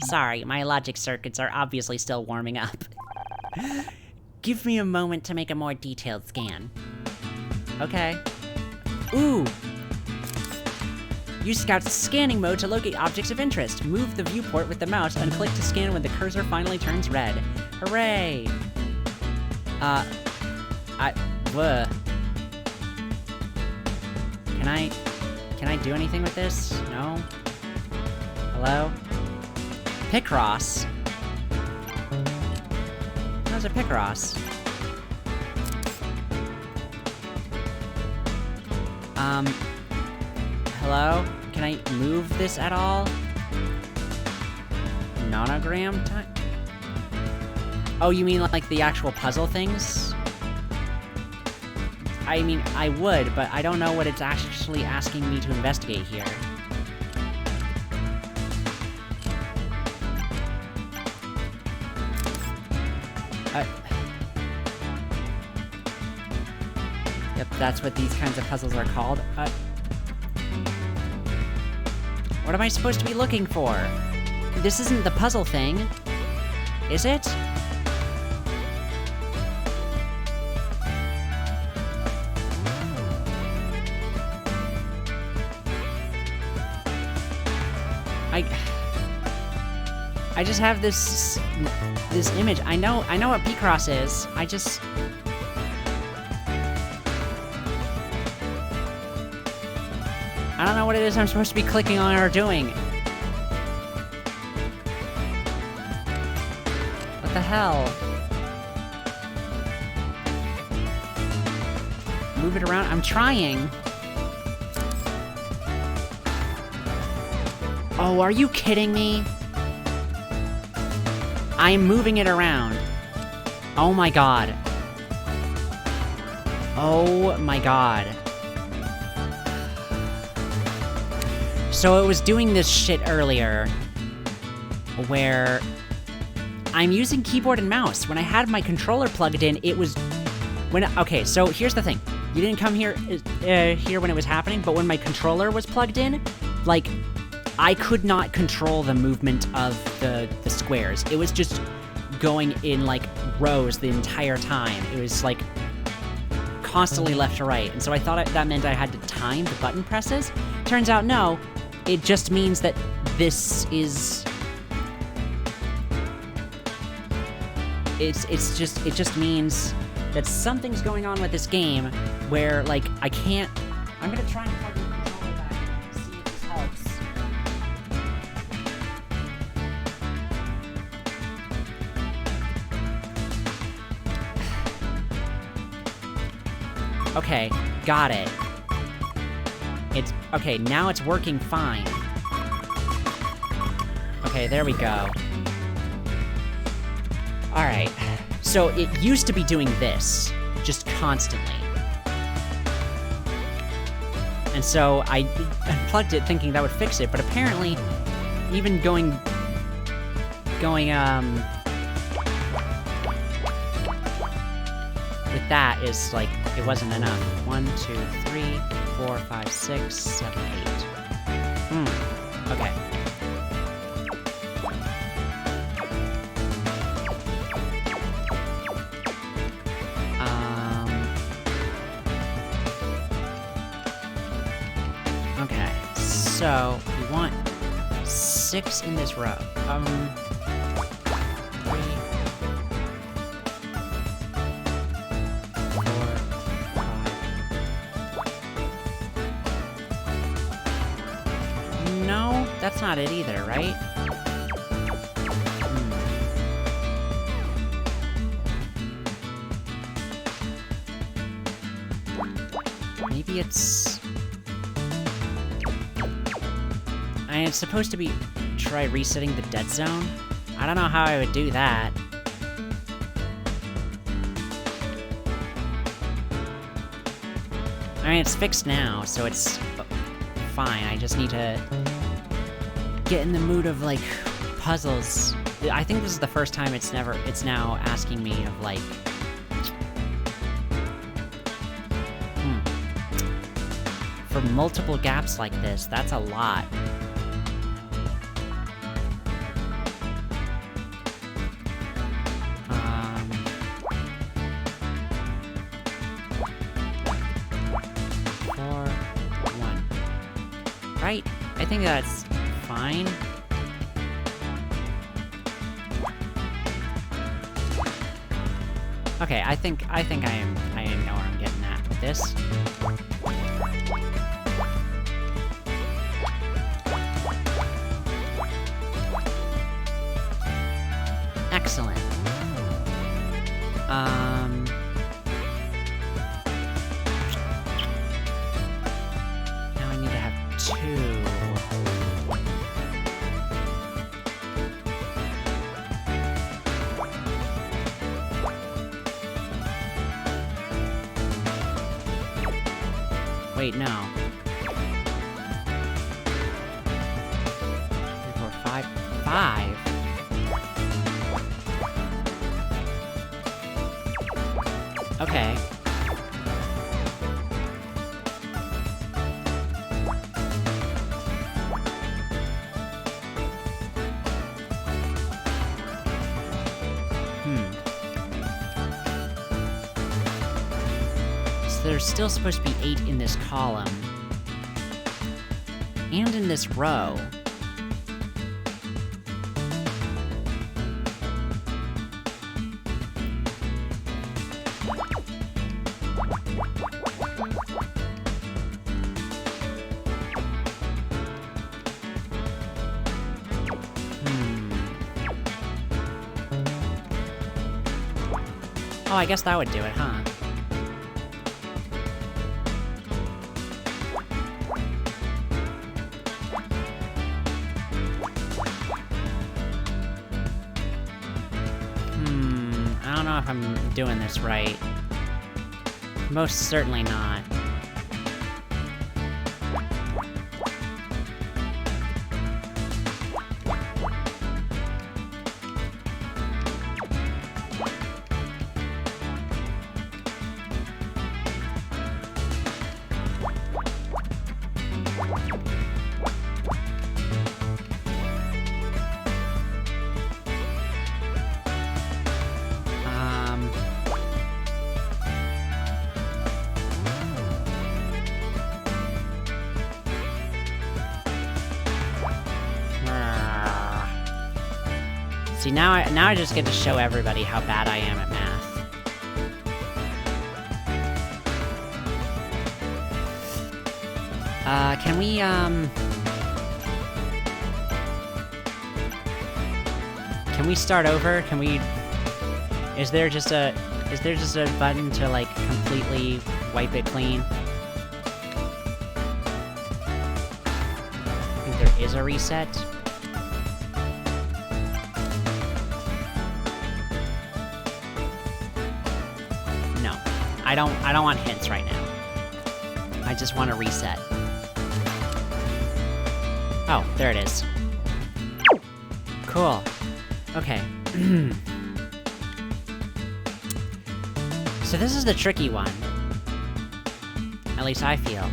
Sorry, my logic circuits are obviously still warming up. Give me a moment to make a more detailed scan. Okay. Ooh! Use Scout's scanning mode to locate objects of interest. Move the viewport with the mouse and click to scan when the cursor finally turns red. Hooray! Can I do anything with this? No? Hello? Picross? How's a Picross? Hello? Can I move this at all? Nonogram time? Oh, you mean like the actual puzzle things? I mean, I would, but I don't know what it's actually asking me to investigate here. Yep, that's what these kinds of puzzles are called. What am I supposed to be looking for? This isn't the puzzle thing, is it? I just have this image. I know what Picross is. I don't know what it is I'm supposed to be clicking on or doing. What the hell? Move it around? I'm trying. Oh, are you kidding me? I'm moving it around. Oh my god. Oh my god. So it was doing this shit earlier, where I'm using keyboard and mouse. When I had my controller plugged in, it was... Okay, so here's the thing. You didn't come here when it was happening, but when my controller was plugged in, like, I could not control the movement of the squares. It was just going in, like, rows the entire time. It was, like, constantly left to right. And so I thought that meant I had to time the button presses. Turns out, no. It just means that this is it just means that something's going on with this game where, like, I can't... I'm gonna try and plug the controller back in and see if this helps. Okay, got it. Okay, now it's working fine. Okay, there we go. Alright, so it used to be doing this, just constantly. And so I unplugged it thinking that would fix it, but apparently, even going, with that is like, it wasn't enough. 1, 2, 3, 4, 5, 6, 7, 8. Okay. Okay, so we want 6 in this row. 3, 4, 5. No, that's not it either, right? Maybe it's... And it's supposed to be try resetting the dead zone. I don't know how I would do that. I mean, it's fixed now, so it's fine. I just need to get in the mood of, like, puzzles. I think this is the first time it's now asking me of, like... For multiple gaps like this, that's a lot. Right? I think that's fine. Okay, I think I know where I'm getting at with this. Excellent. Now I need to have 2. Wait, no. 3, 4, 5. 5? Okay. So there's still supposed to be 8 in this column. And in this row. Oh, I guess that would do it, huh? I don't know if I'm doing this right. Most certainly not. See, now I just get to show everybody how bad I am at math. Can we, Can we start over? Can we... Is there just a button to, like, completely wipe it clean? I think there is a reset. No. I don't want hints right now. I just want a reset. Oh, there it is. Cool. Okay. So this is the tricky one. At least I feel.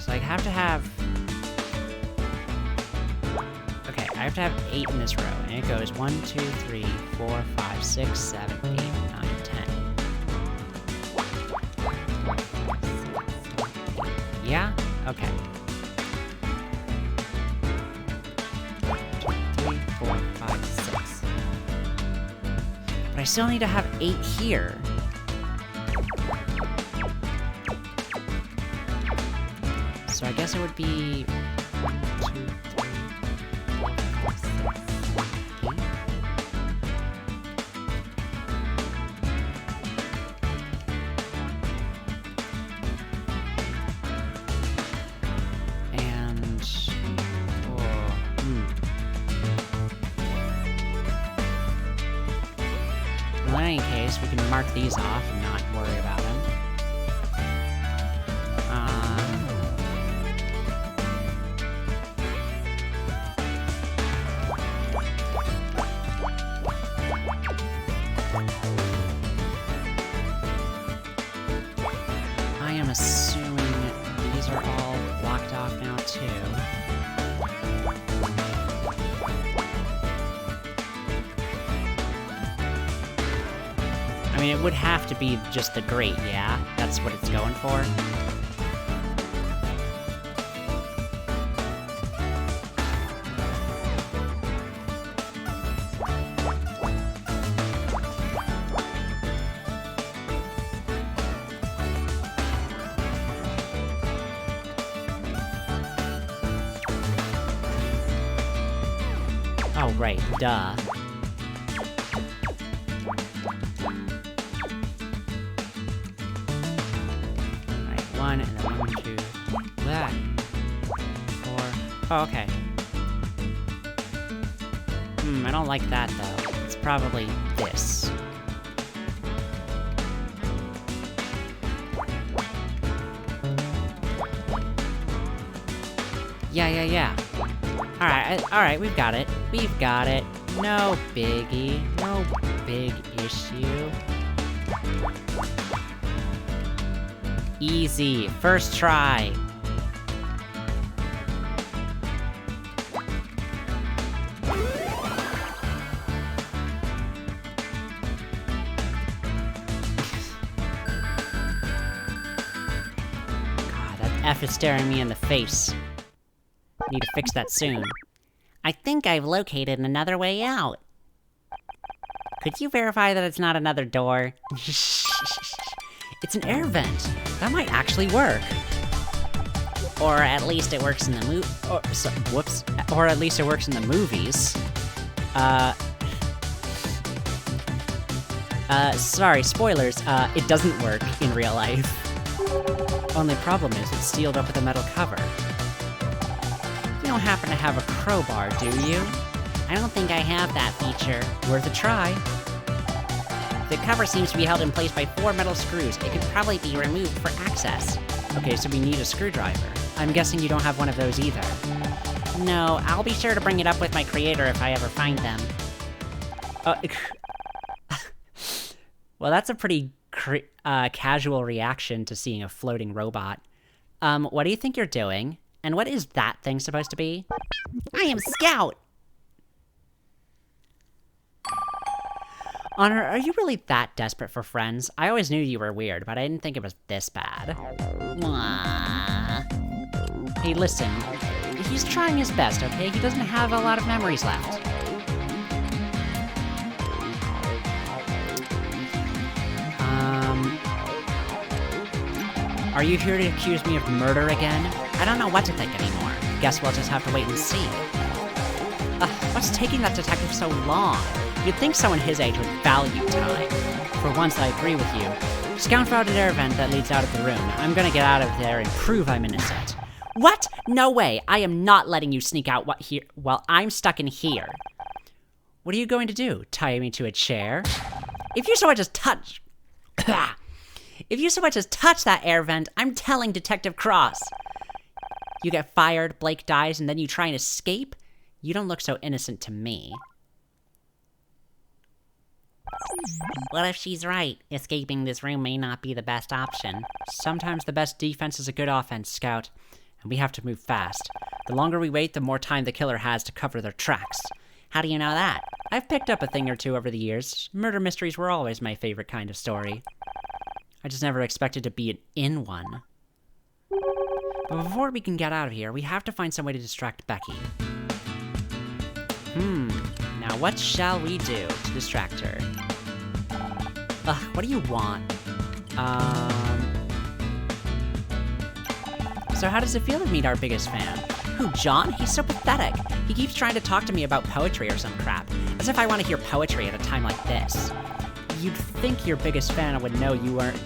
So I have to have... Okay, I have to have 8 in this row, and it goes 1, 2, 3, 4, 5, 6, 7, 8, 9, 10. Yeah? Okay. 1, 2, 3, 4, 5, 6. But I still need to have 8 here. So I guess it would be 1, 2, 3, 4, 5, 6, 7, 8. And well, in any case, we can mark these off and not worry about them. I am assuming these are all blocked off now, too. I mean, it would have to be just the grate, yeah? That's what it's going for? Oh, right, duh. Alright, 1, and then 1, 2, that. 4. Oh, okay. I don't like that, though. It's probably this. Yeah. Alright, we've got it. We've got it. No biggie. No big issue. Easy. First try. God, that F is staring me in the face. Need to fix that soon. I think I've located another way out. Could you verify that it's not another door? It's an air vent. That might actually work. Or at least it works in the whoops. Or at least it works in the movies. Sorry, spoilers. It doesn't work in real life. Only problem is it's sealed up with a metal cover. You don't happen to have a crowbar, do you? I don't think I have that feature. Worth a try. The cover seems to be held in place by 4 metal screws. It could probably be removed for access. Okay, so we need a screwdriver. I'm guessing you don't have one of those either. No, I'll be sure to bring it up with my creator if I ever find them. Well, that's a pretty casual reaction to seeing a floating robot. What do you think you're doing? And what is that thing supposed to be? I am Scout! Honor, are you really that desperate for friends? I always knew you were weird, but I didn't think it was this bad. Hey, listen. he's trying his best, okay? He doesn't have a lot of memories left. Are you here to accuse me of murder again? I don't know what to think anymore. Guess we'll just have to wait and see. What's taking that detective so long? You'd think someone his age would value time. For once, I agree with you. Scout out an air vent that leads out of the room. I'm gonna get out of there and prove I'm innocent. What? No way! I am not letting you sneak out while I'm stuck in here. What are you going to do? Tie me to a chair? If you so much as touch... If you so much as touch that air vent, I'm telling Detective Cross. You get fired, Blake dies, and then you try and escape? You don't look so innocent to me. What if she's right? Escaping this room may not be the best option. Sometimes the best defense is a good offense, Scout. And we have to move fast. The longer we wait, the more time the killer has to cover their tracks. How do you know that? I've picked up a thing or two over the years. Murder mysteries were always my favorite kind of story. I just never expected to be in one. But before we can get out of here, we have to find some way to distract Becky. Now what shall we do to distract her? What do you want? So how does it feel to meet our biggest fan? Who, John? He's so pathetic. He keeps trying to talk to me about poetry or some crap. As if I want to hear poetry at a time like this. You'd think your biggest fan would know you weren't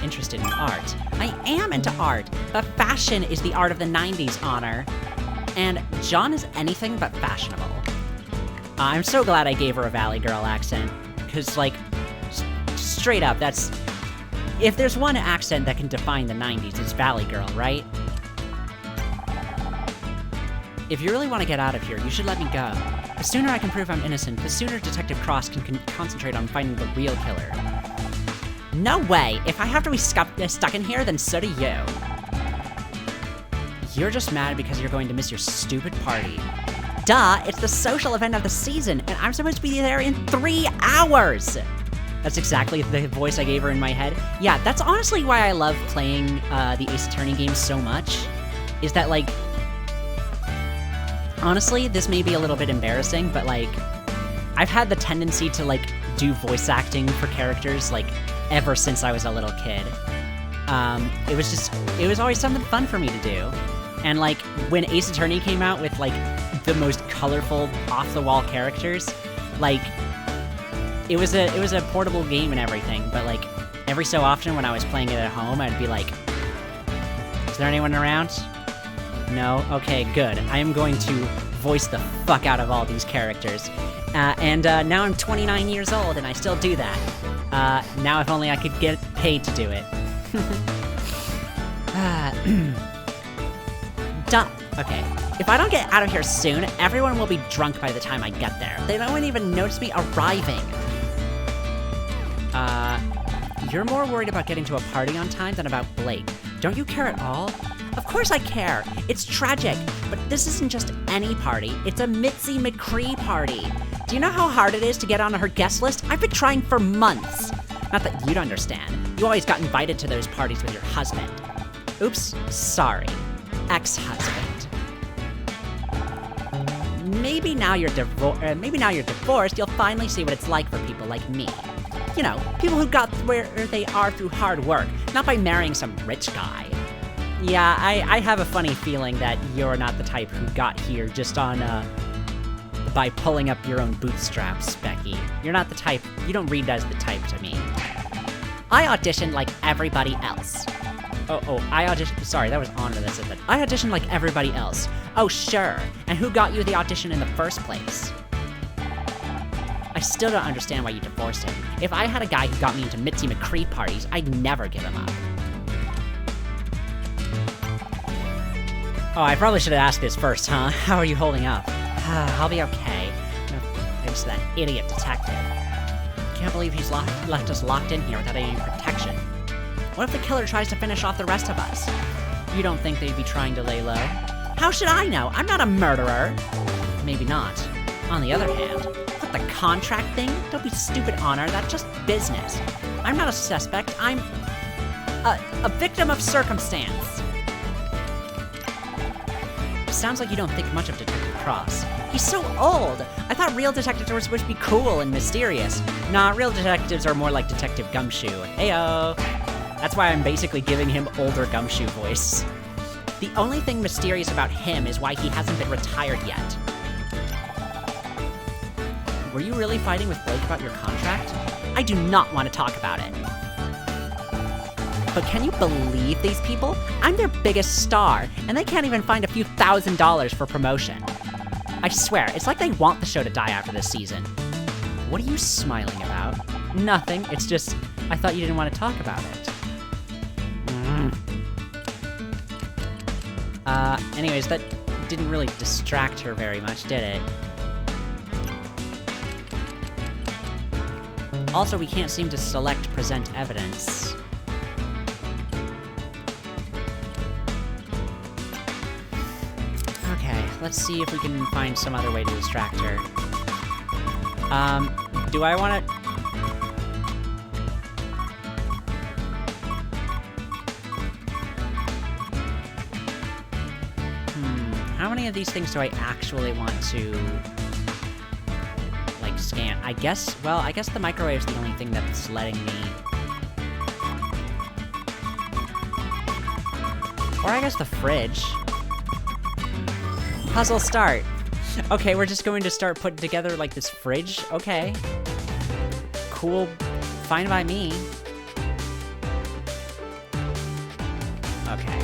interested in art. I am into art, but fashion is the art of the 90s, Honor. And John is anything but fashionable. I'm so glad I gave her a Valley Girl accent, because, like, straight up, that's... If there's one accent that can define the 90s, it's Valley Girl, right? If you really want to get out of here, you should let me go. The sooner I can prove I'm innocent, the sooner Detective Cross can concentrate on finding the real killer. No way! If I have to be stuck in here, then so do you. You're just mad because you're going to miss your stupid party. Duh, it's the social event of the season, and I'm supposed to be there in 3 hours! That's exactly the voice I gave her in my head. Yeah, that's honestly why I love playing the Ace Attorney games so much, is that, like... Honestly, this may be a little bit embarrassing, but, like, I've had the tendency to, like, do voice acting for characters, like, ever since I was a little kid. It was always something fun for me to do. And, like, when Ace Attorney came out with, like, the most colorful, off-the-wall characters, like, it was a portable game and everything, but, like, every so often when I was playing it at home, I'd be like, is there anyone around? No? Okay, good. I am going to voice the fuck out of all these characters. Now I'm 29 years old and I still do that. Now if only I could get paid to do it. Duh. Okay. If I don't get out of here soon, everyone will be drunk by the time I get there. They don't even notice me arriving. You're more worried about getting to a party on time than about Blake. Don't you care at all? Of course I care. It's tragic. But this isn't just any party. It's a Mitzi McCree party. Do you know how hard it is to get on her guest list? I've been trying for months. Not that you'd understand. You always got invited to those parties with your husband. Oops, sorry. Ex-husband. Maybe now you're divorced, you'll finally see what it's like for people like me. You know, people who got where they are through hard work, not by marrying some rich guy. Yeah, I have a funny feeling that you're not the type who got here just on, by pulling up your own bootstraps, Becky. You're not the type, you don't read as the type to me. I auditioned like everybody else. I auditioned, sorry, that was Honor that said that. I auditioned like everybody else. Oh, sure. And who got you the audition in the first place? I still don't understand why you divorced him. If I had a guy who got me into Mitzi McCree parties, I'd never give him up. Oh, I probably should have asked this first, huh? How are you holding up? I'll be okay. Thanks to that idiot detective. Can't believe he's left us locked in here without any protection. What if the killer tries to finish off the rest of us? You don't think they'd be trying to lay low? How should I know? I'm not a murderer. Maybe not. On the other hand, what, the contract thing? Don't be stupid, Honor. That's just business. I'm not a suspect. I'm a victim of circumstance. sounds like you don't think much of Detective Cross. He's so old! I thought real detectives were supposed to be cool and mysterious. Nah, real detectives are more like Detective Gumshoe. Heyo! That's why I'm basically giving him older Gumshoe voice. The only thing mysterious about him is why he hasn't been retired yet. Were you really fighting with Blake about your contract? I do not want to talk about it. But can you believe these people? I'm their biggest star, and they can't even find a few $1,000s for promotion. I swear, it's like they want the show to die after this season. What are you smiling about? Nothing, it's just, I thought you didn't want to talk about it. Anyways, that didn't really distract her very much, did it? Also, we can't seem to select present evidence. Okay, let's see if we can find some other way to distract her. Do I want to... How many of these things do I actually want to, like, scan? I guess the microwave's the only thing that's letting me... Or I guess the fridge. Puzzle start. Okay, we're just going to start putting together, like, this fridge? Okay. Cool. Fine by me. Okay.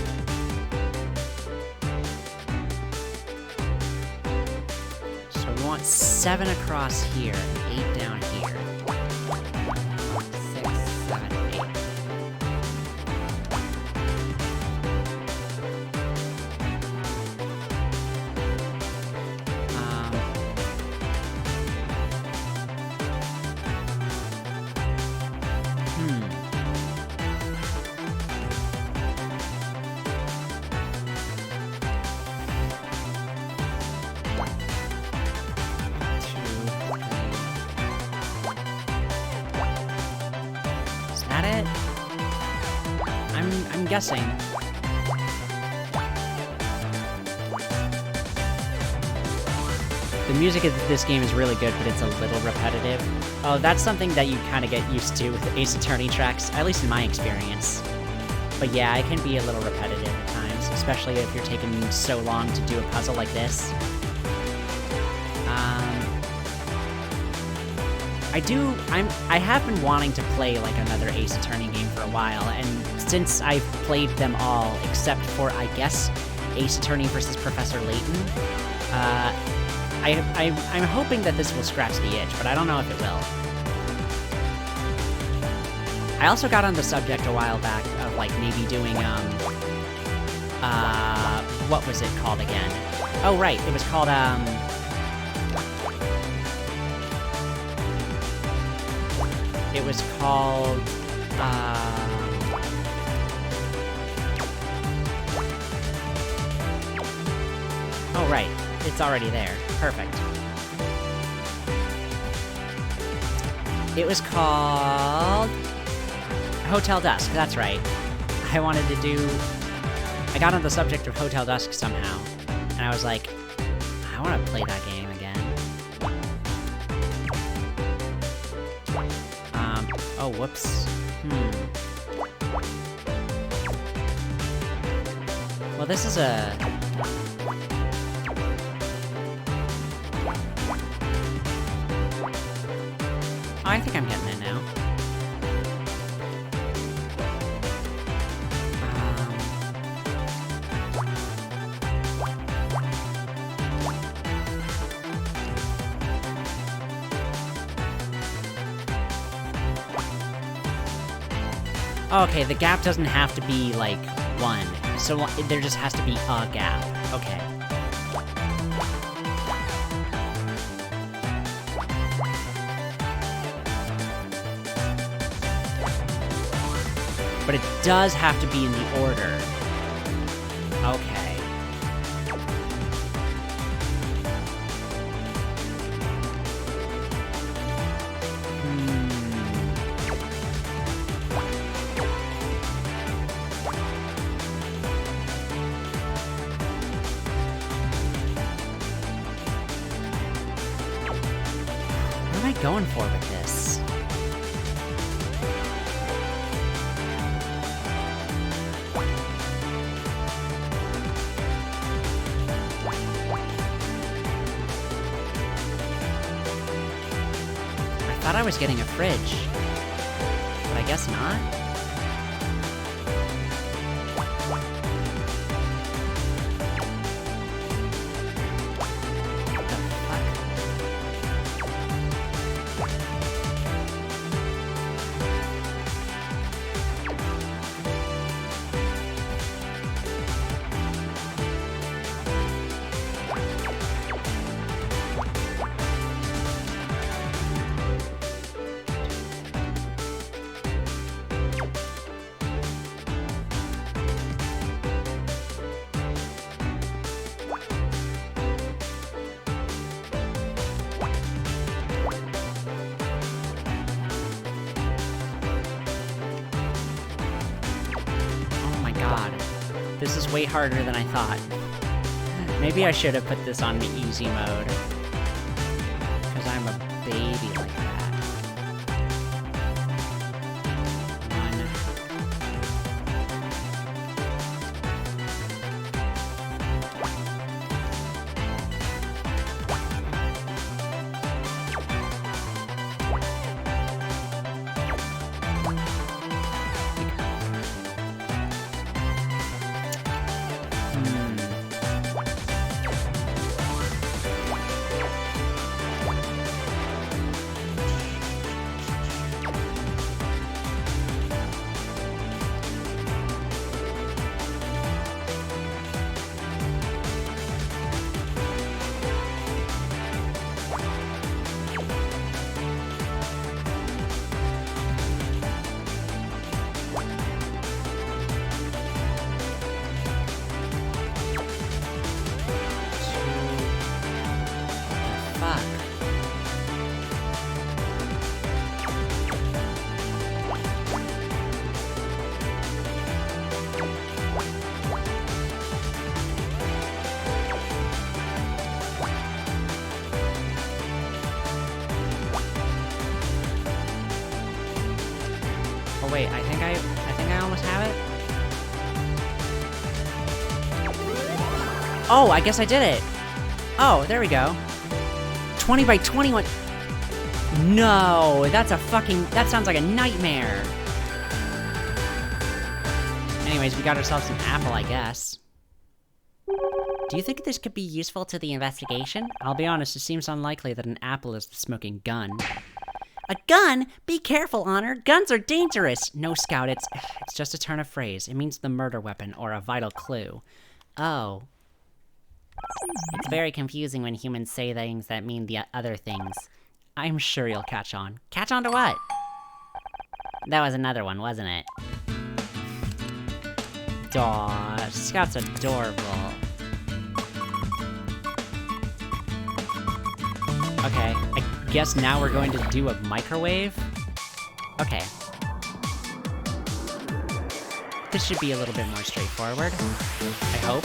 So we want 7 across here, 8 down here. 6, 7, 8. Is that it? I'm guessing. The music of this game is really good, but it's a little repetitive. Oh, that's something that you kind of get used to with Ace Attorney tracks, at least in my experience. But yeah, it can be a little repetitive at times, especially if you're taking so long to do a puzzle like this. I have been wanting to play like another Ace Attorney game for a while, and since I've played them all except for, I guess, Ace Attorney versus Professor Layton, I'm hoping that this will scratch the itch, but I don't know if it will. I also got on the subject a while back of like maybe doing what was it called again? Oh right, it was called it was called, oh right, it's already there. Perfect. It was called Hotel Dusk, that's right. I got on the subject of Hotel Dusk somehow, and I was like, I want to play that game again. Oh, whoops. Well, this is a... Oh, I think I'm getting it now. Okay, the gap doesn't have to be, like, 1. So there just has to be a gap. Okay. But it does have to be in the order. Okay. going for with this? I thought I was getting a fridge, but I guess not. This is way harder than I thought. Maybe I should have put this on the easy mode. Because I'm a baby like that. Wait, I think I almost have it. Oh, I guess I did it. Oh, there we go. 20 by 21. No, that sounds like a nightmare. Anyways, we got ourselves an apple, I guess. Do you think this could be useful to the investigation? I'll be honest, it seems unlikely that an apple is the smoking gun. A gun? Be careful, Honor. Guns are dangerous. No, Scout, it's just a turn of phrase. It means the murder weapon or a vital clue. Oh. It's very confusing when humans say things that mean the other things. I'm sure you'll catch on. Catch on to what? That was another one, wasn't it? Aw, Scout's adorable. Okay, I guess now we're going to do a microwave? Okay. This should be a little bit more straightforward. I hope.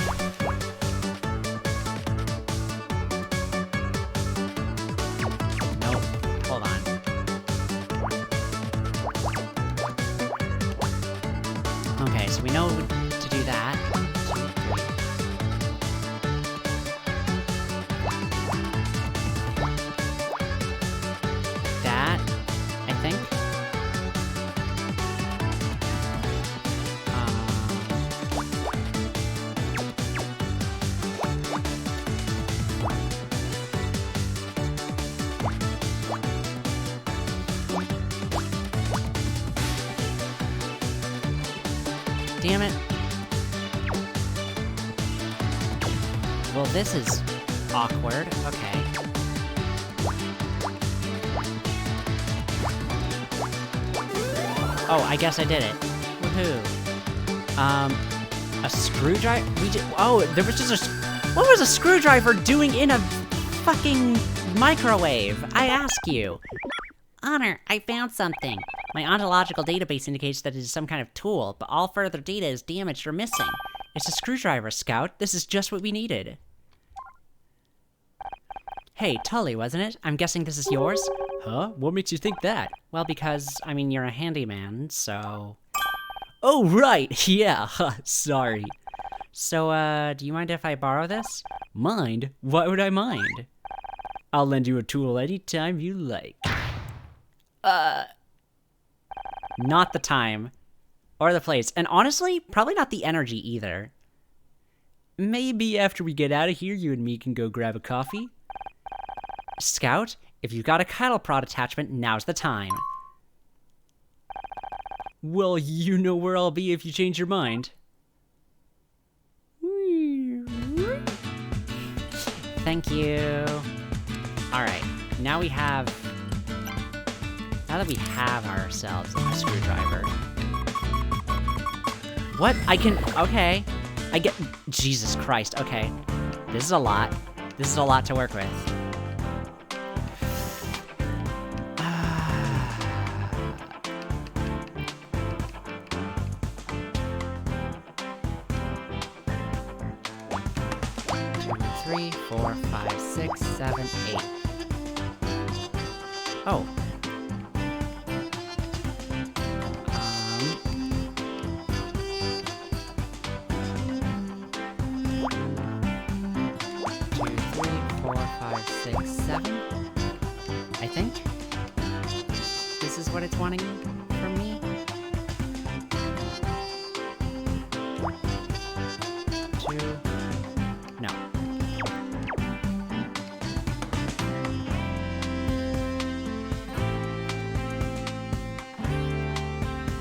Nope. Hold on. Okay, so we know to do that. 2, 3. That, I think. Damn it. Well, this is awkward. Okay. Oh, I guess I did it. Woohoo. A screwdriver? There was just a... What was a screwdriver doing in a fucking microwave? I ask you. Honor, I found something. My ontological database indicates that it is some kind of tool, but all further data is damaged or missing. It's a screwdriver, Scout. This is just what we needed. Hey, Tully, wasn't it? I'm guessing this is yours? Huh? What makes you think that? Well, because, I mean, you're a handyman, so... Oh, right! Yeah, sorry. So, do you mind if I borrow this? Mind? Why would I mind? I'll lend you a tool anytime you like. Not the time. Or the place. And honestly, probably not the energy either. Maybe after we get out of here, you and me can go grab a coffee? Scout, if you've got a cattle prod attachment, now's the time. Well, you know where I'll be if you change your mind. Thank you. Alright, now we have... Now that we have ourselves a screwdriver... What? I can... Okay. I get... Jesus Christ, okay. This is a lot. This is a lot to work with. Three, 4, 5, 6, 7, 8. Oh. Two, 3, 4, 5, 6, 7. I think. This is what it's wanting from me. 2. No.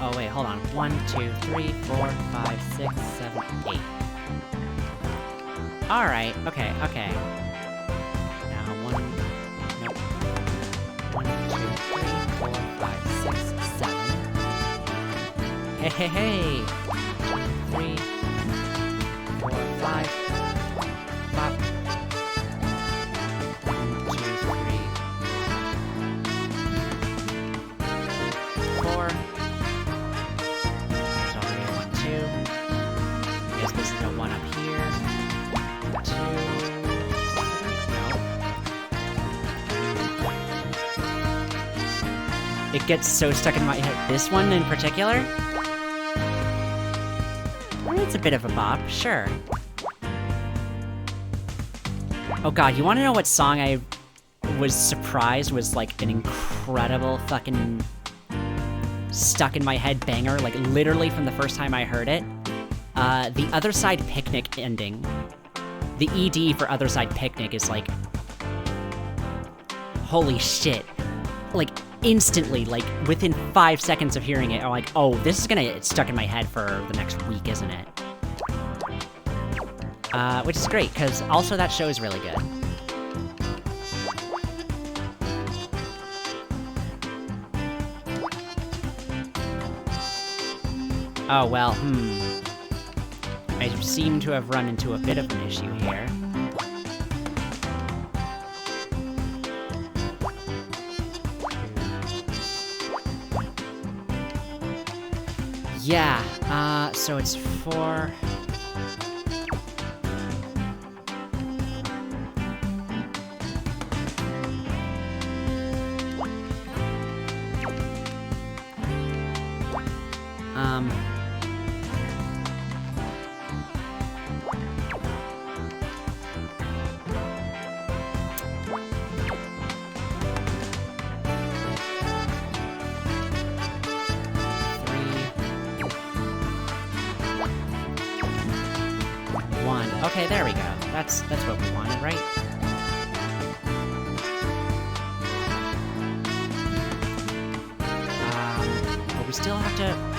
Oh wait, hold on. 1, 2, 3, 4, 5, 6, 7, 8. Alright, okay. Now 1, nope. 1, 2, 3, 4, 5, 6, 7. Hey. 3, 4, 5. Bop. 1, 2, 3. 4. There's already a 1, 2. I guess this is a 1 up here. 2. No. It gets so stuck in my head. This one in particular? Well, it's a bit of a bop, sure. Oh god, you wanna know what song I was surprised was like an incredible fucking stuck in my head banger, like literally from the first time I heard it? The Other Side Picnic ending. The ED for Other Side Picnic is like... Holy shit. Like, instantly, like, within 5 seconds of hearing it, I'm like, oh, this is gonna get stuck in my head for the next week, isn't it? Which is great, because also that show is really good. Oh, well, I seem to have run into a bit of an issue here. Yeah, so it's 4... Okay, there we go. That's what we wanted, right? But we still have to...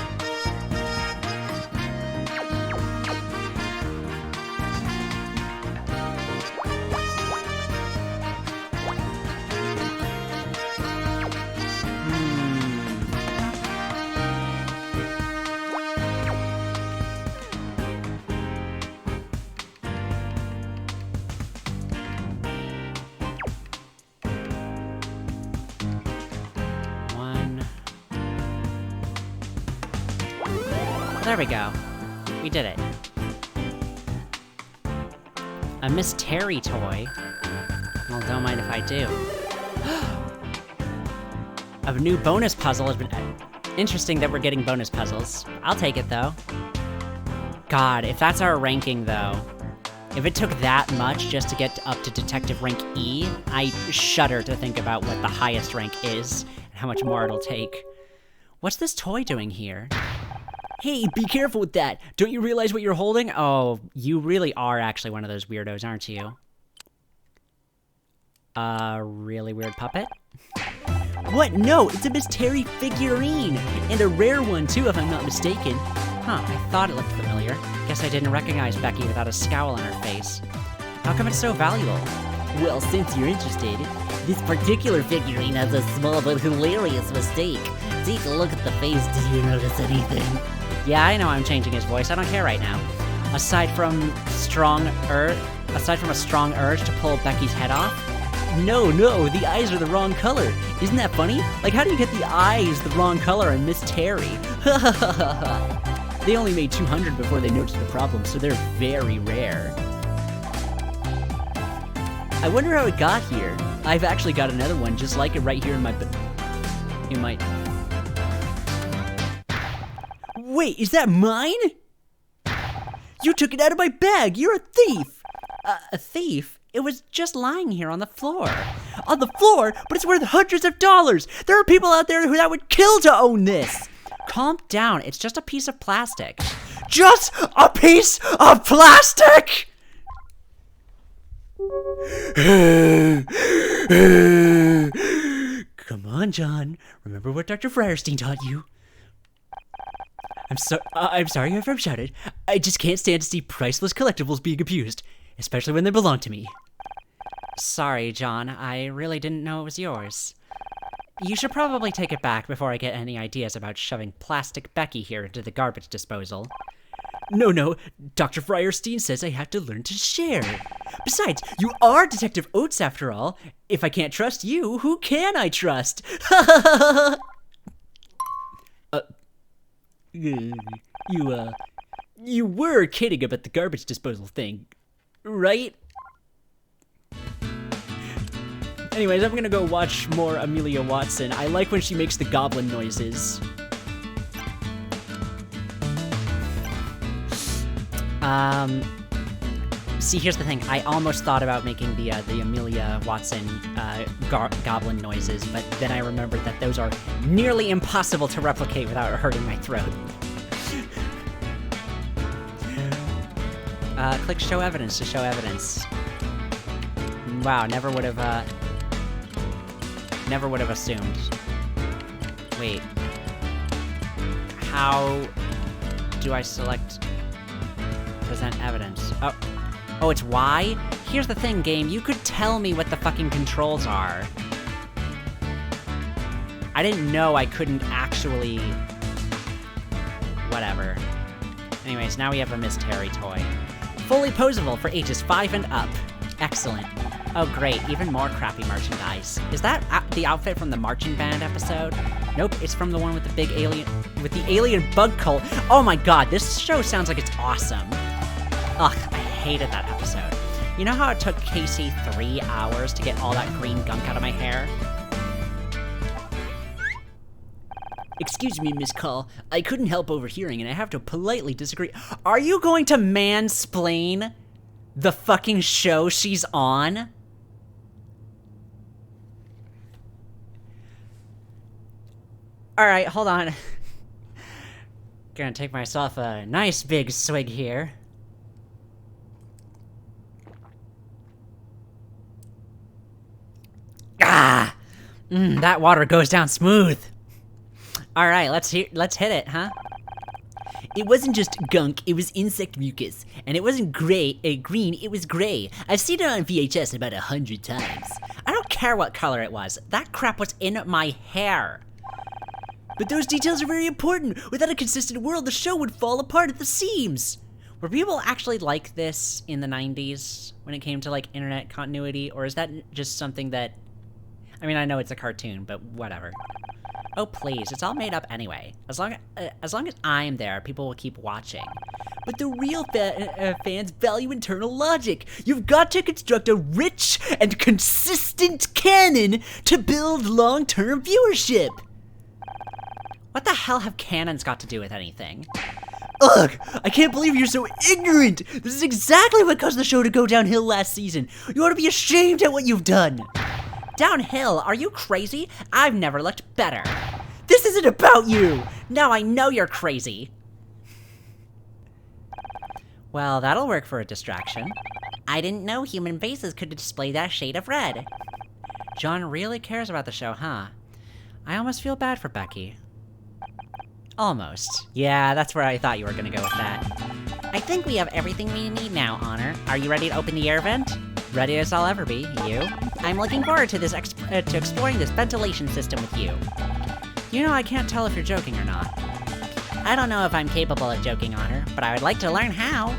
There we go. We did it. A Miss Terry toy? Well, don't mind if I do. A new bonus puzzle has been... Interesting that we're getting bonus puzzles. I'll take it, though. God, if that's our ranking, though... If it took that much just to get up to Detective Rank E, I shudder to think about what the highest rank is, and how much more it'll take. What's this toy doing here? Hey, be careful with that! Don't you realize what you're holding? Oh, you really are actually one of those weirdos, aren't you? Really weird puppet? What? No, it's a Miss Terry figurine! And a rare one, too, if I'm not mistaken. Huh, I thought it looked familiar. Guess I didn't recognize Becky without a scowl on her face. How come it's so valuable? Well, since you're interested, this particular figurine has a small but hilarious mistake. Take a look at the face, did you notice anything? Yeah, I know I'm changing his voice, I don't care right now. Aside from a strong urge to pull Becky's head off, no, the eyes are the wrong color. Isn't that funny? Like, how do you get the eyes the wrong color on Miss Terry? They only made 200 before they noticed the problem, so they're very rare. I wonder how it got here. I've actually got another one just like it right here in my... Wait, is that mine? You took it out of my bag! You're a thief! A thief? It was just lying here on the floor. On the floor? But it's worth hundreds of dollars! There are people out there that would kill to own this! Calm down, it's just a piece of plastic. Just a piece of plastic?! Come on, John. Remember what Dr. Frierstein taught you. I'm sorry if I'm shouted. I just can't stand to see priceless collectibles being abused, especially when they belong to me. Sorry, John. I really didn't know it was yours. You should probably take it back before I get any ideas about shoving Plastic Becky here into the garbage disposal. No, Dr. Frierstein says I have to learn to share. Besides, you are Detective Oates after all. If I can't trust you, who can I trust? You were kidding about the garbage disposal thing, right? Anyways, I'm gonna go watch more Amelia Watson. I like when she makes the goblin noises. See, here's the thing. I almost thought about making the Amelia Watson goblin noises, but then I remembered that those are nearly impossible to replicate without hurting my throat. Click show evidence to show evidence. Wow, never would have assumed. Wait. How do I select present evidence? Oh, it's Y? Here's the thing, game. You could tell me what the fucking controls are. I didn't know I couldn't actually... Whatever. Anyways, now we have a Miss Terry toy. Fully posable for ages 5 and up. Excellent. Oh great, even more crappy merchandise. Is that the outfit from the marching band episode? Nope, it's from the one with the big alien... with the alien bug cult. Oh my god, this show sounds like it's awesome. Ugh, I hated that episode. You know how it took Casey 3 hours to get all that green gunk out of my hair? Excuse me, Miss Call. I couldn't help overhearing and I have to politely disagree. Are you going to mansplain the fucking show she's on? Alright, hold on. Gonna take myself a nice big swig here. Ah! That water goes down smooth. Alright, let's hit it, huh? It wasn't just gunk, it was insect mucus. And it wasn't green, it was gray. I've seen it on VHS about 100 times. I don't care what color it was. That crap was in my hair. But those details are very important. Without a consistent world, the show would fall apart at the seams. Were people actually like this in the 90s when it came to, like, internet continuity? Or is that just something that... I mean, I know it's a cartoon, but whatever. Oh, please, it's all made up anyway. As long as I'm there, people will keep watching. But the real fans value internal logic. You've got to construct a rich and consistent canon to build long-term viewership. What the hell have cannons got to do with anything? Ugh, I can't believe you're so ignorant. This is exactly what caused the show to go downhill last season. You ought to be ashamed at what you've done. Downhill? Are you crazy? I've never looked better. This isn't about you. Now I know you're crazy. Well, that'll work for a distraction. I didn't know human faces could display that shade of red. John really cares about the show, huh? I almost feel bad for Becky. Almost. Yeah, that's where I thought you were gonna go with that. I think we have everything we need now, Honor. Are you ready to open the air vent? Ready as I'll ever be. You? I'm looking forward to this to exploring this ventilation system with you. You know, I can't tell if you're joking or not. I don't know if I'm capable of joking, Honor, but I would like to learn how.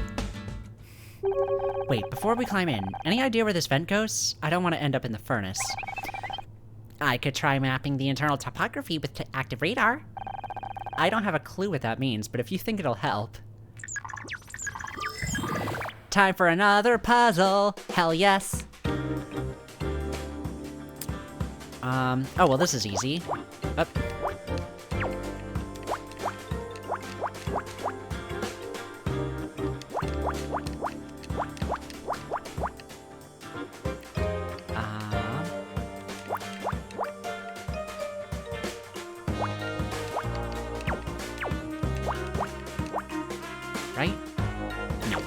Wait, before we climb in, any idea where this vent goes? I don't want to end up in the furnace. I could try mapping the internal topography with active radar. I don't have a clue what that means, but if you think it'll help. Time for another puzzle. Hell yes. Oh, well, this is easy. Up. Right? No.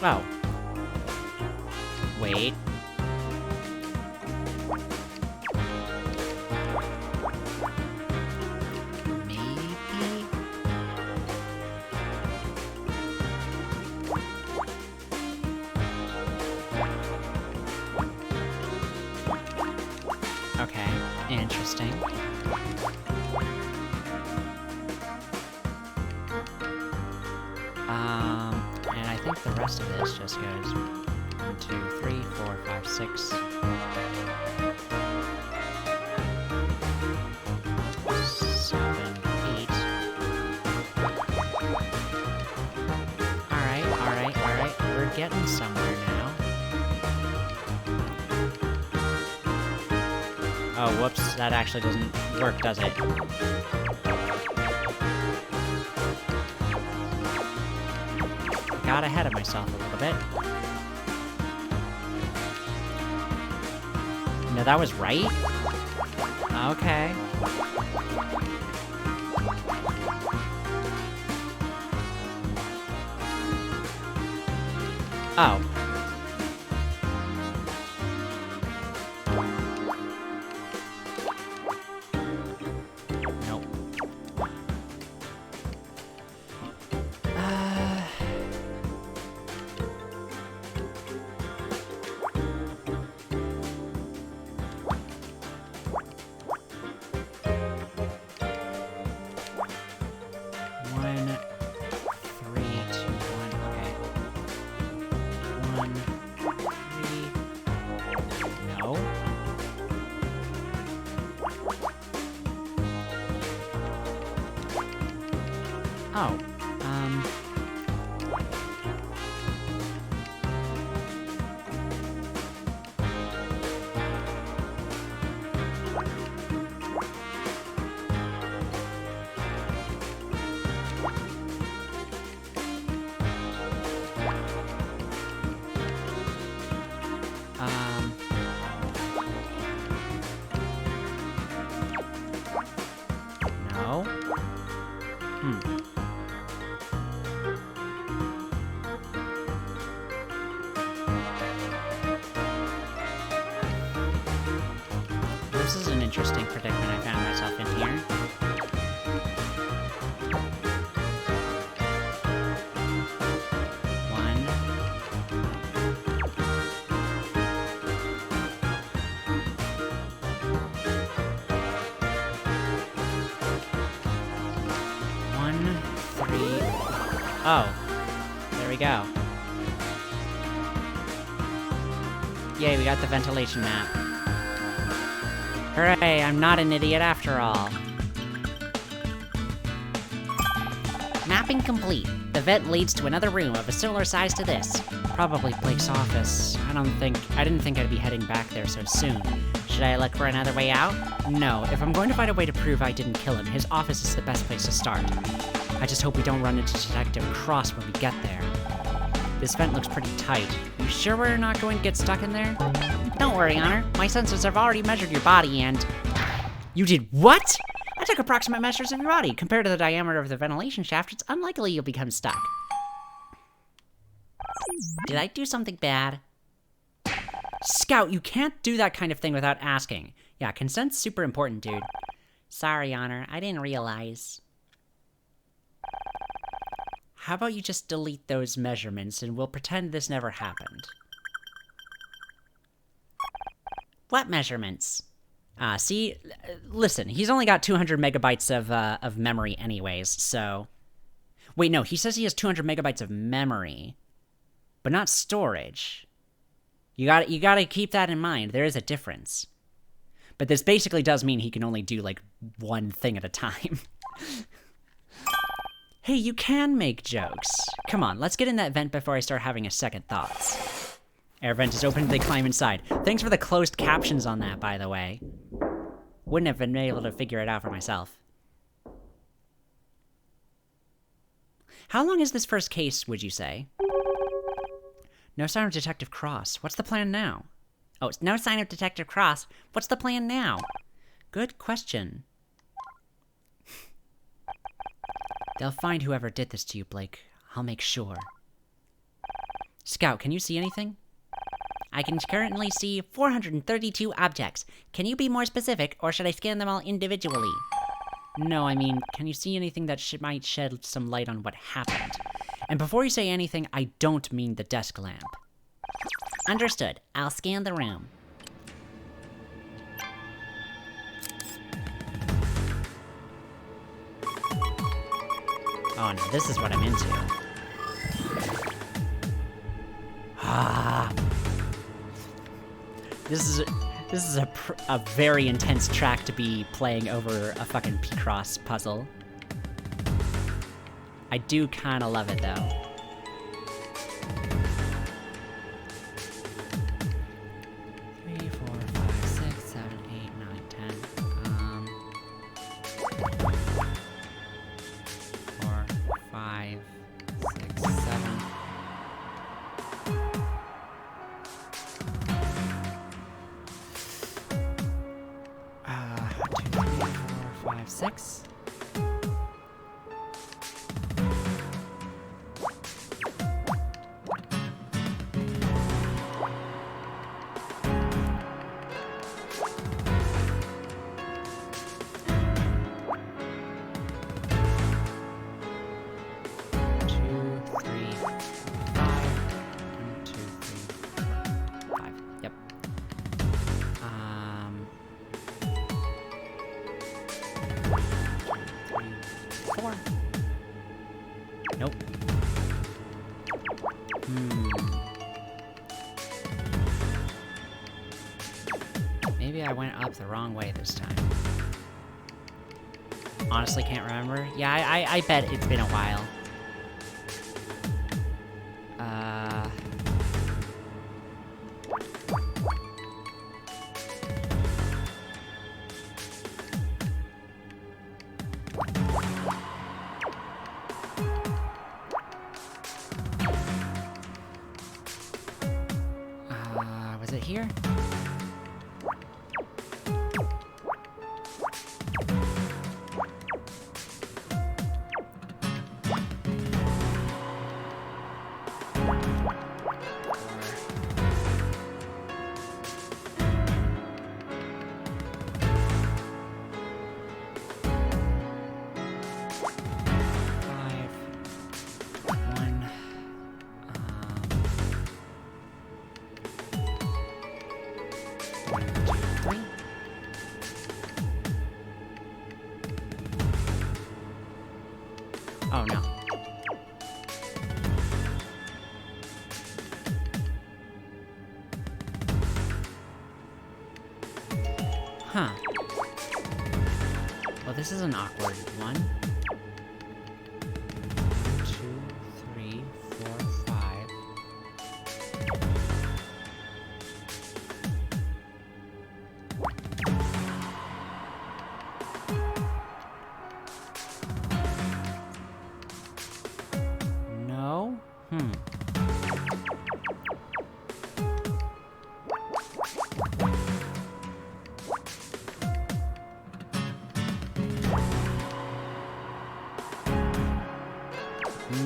Oh. Wait. Maybe? Okay, interesting. And I think the rest of this just goes 1, 2, 3, 4, 5, 6. 7, 8. Alright. We're getting somewhere now. Oh, whoops, that actually doesn't work, does it? Got ahead of myself a little bit. No, that was right? Okay. Oh. Nope. Oh, no. This is an interesting predicament I found myself in here. One. One, 3. Oh. There we go. Yay, we got the ventilation map. Hooray, I'm not an idiot after all. Mapping complete. The vent leads to another room of a similar size to this. Probably Blake's office. I didn't think I'd be heading back there so soon. Should I look for another way out? No, if I'm going to find a way to prove I didn't kill him, his office is the best place to start. I just hope we don't run into Detective Cross when we get there. This vent looks pretty tight. You sure we're not going to get stuck in there? Don't worry, Honor. My sensors have already measured your body and... You did what? I took approximate measures of your body. Compared to the diameter of the ventilation shaft, it's unlikely you'll become stuck. Did I do something bad? Scout, you can't do that kind of thing without asking. Yeah, consent's super important, dude. Sorry, Honor. I didn't realize. How about you just delete those measurements and we'll pretend this never happened? What measurements? See, listen, he's only got 200 megabytes of memory anyways, so... Wait, no, he says he has 200 megabytes of memory, but not storage. You gotta keep that in mind. There is a difference. But this basically does mean he can only do, like, one thing at a time. Hey, you can make jokes. Come on, let's get in that vent before I start having a second thoughts. Air vent is open, they climb inside. Thanks for the closed captions on that, by the way. Wouldn't have been able to figure it out for myself. How long is this first case, would you say? No sign of Detective Cross. What's the plan now? Oh, no sign of Detective Cross. What's the plan now? Good question. They'll find whoever did this to you, Blake. I'll make sure. Scout, can you see anything? I can currently see 432 objects. Can you be more specific, or should I scan them all individually? No, I mean, can you see anything that might shed some light on what happened? And before you say anything, I don't mean the desk lamp. Understood. I'll scan the room. Oh no, this is what I'm into. Ah. This is a very intense track to be playing over a fucking P-Cross puzzle. I do kind of love it though. Three, 4, 5, 6, 7, 8, 9, 10. 4, 5, 6, 7. 2, 3, 4, 5, 6. Nope. Maybe I went up the wrong way this time. Honestly, can't remember. Yeah, I bet it's been a while. Was it here? Huh. Well, this is an awkward one. 2, 3, 4, 5. No?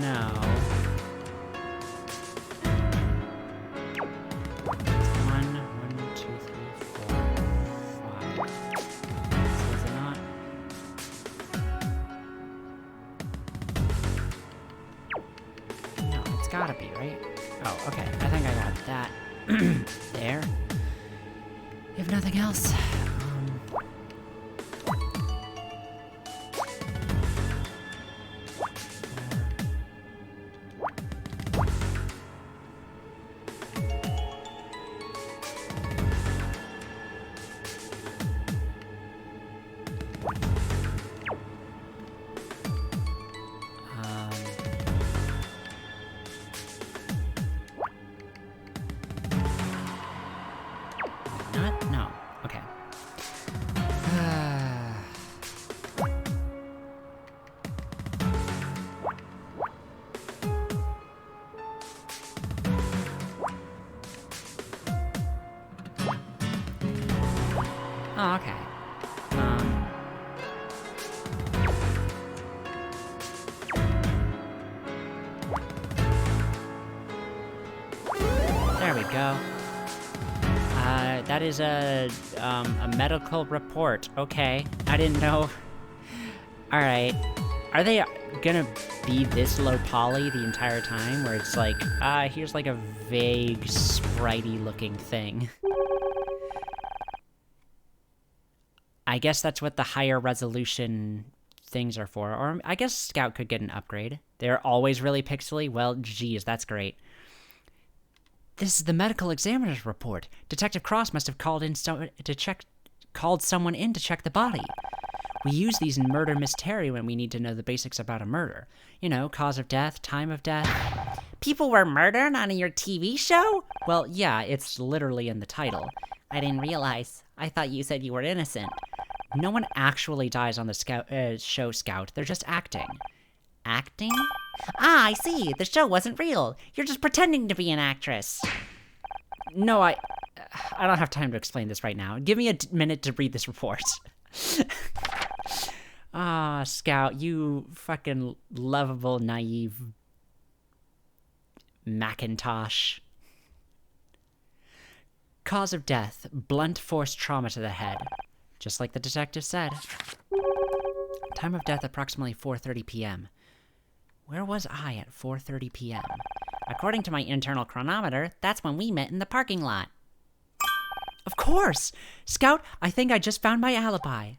No. 1, 2, 3, 4, 5. So is it not? No, it's gotta be, right? Oh, okay. I think I got that. There. If nothing else. Not? No. Okay. Oh, okay. There we go. That is a medical report. Okay, I didn't know. All right, are they gonna be this low poly the entire time, where it's like, here's like a vague, spritey-looking thing? I guess that's what the higher resolution things are for, or I guess Scout could get an upgrade. They're always really pixely. Well, geez, that's great. This is the medical examiner's report. Detective Cross must have called someone in to check the body. We use these in Murder Mystery when we need to know the basics about a murder. You know, cause of death, time of death. People were murdered on your TV show? Well, yeah, it's literally in the title. I didn't realize. I thought you said you were innocent. No one actually dies on the show, Scout. They're just acting. Acting? Ah, I see. The show wasn't real. You're just pretending to be an actress. No, I don't have time to explain this right now. Give me a minute to read this report. Scout, you fucking lovable, naive Macintosh. Cause of death, blunt force trauma to the head. Just like the detective said. Time of death, approximately 4:30 p.m. Where was I at 4:30 p.m.? According to my internal chronometer, that's when we met in the parking lot. Of course! Scout, I think I just found my alibi.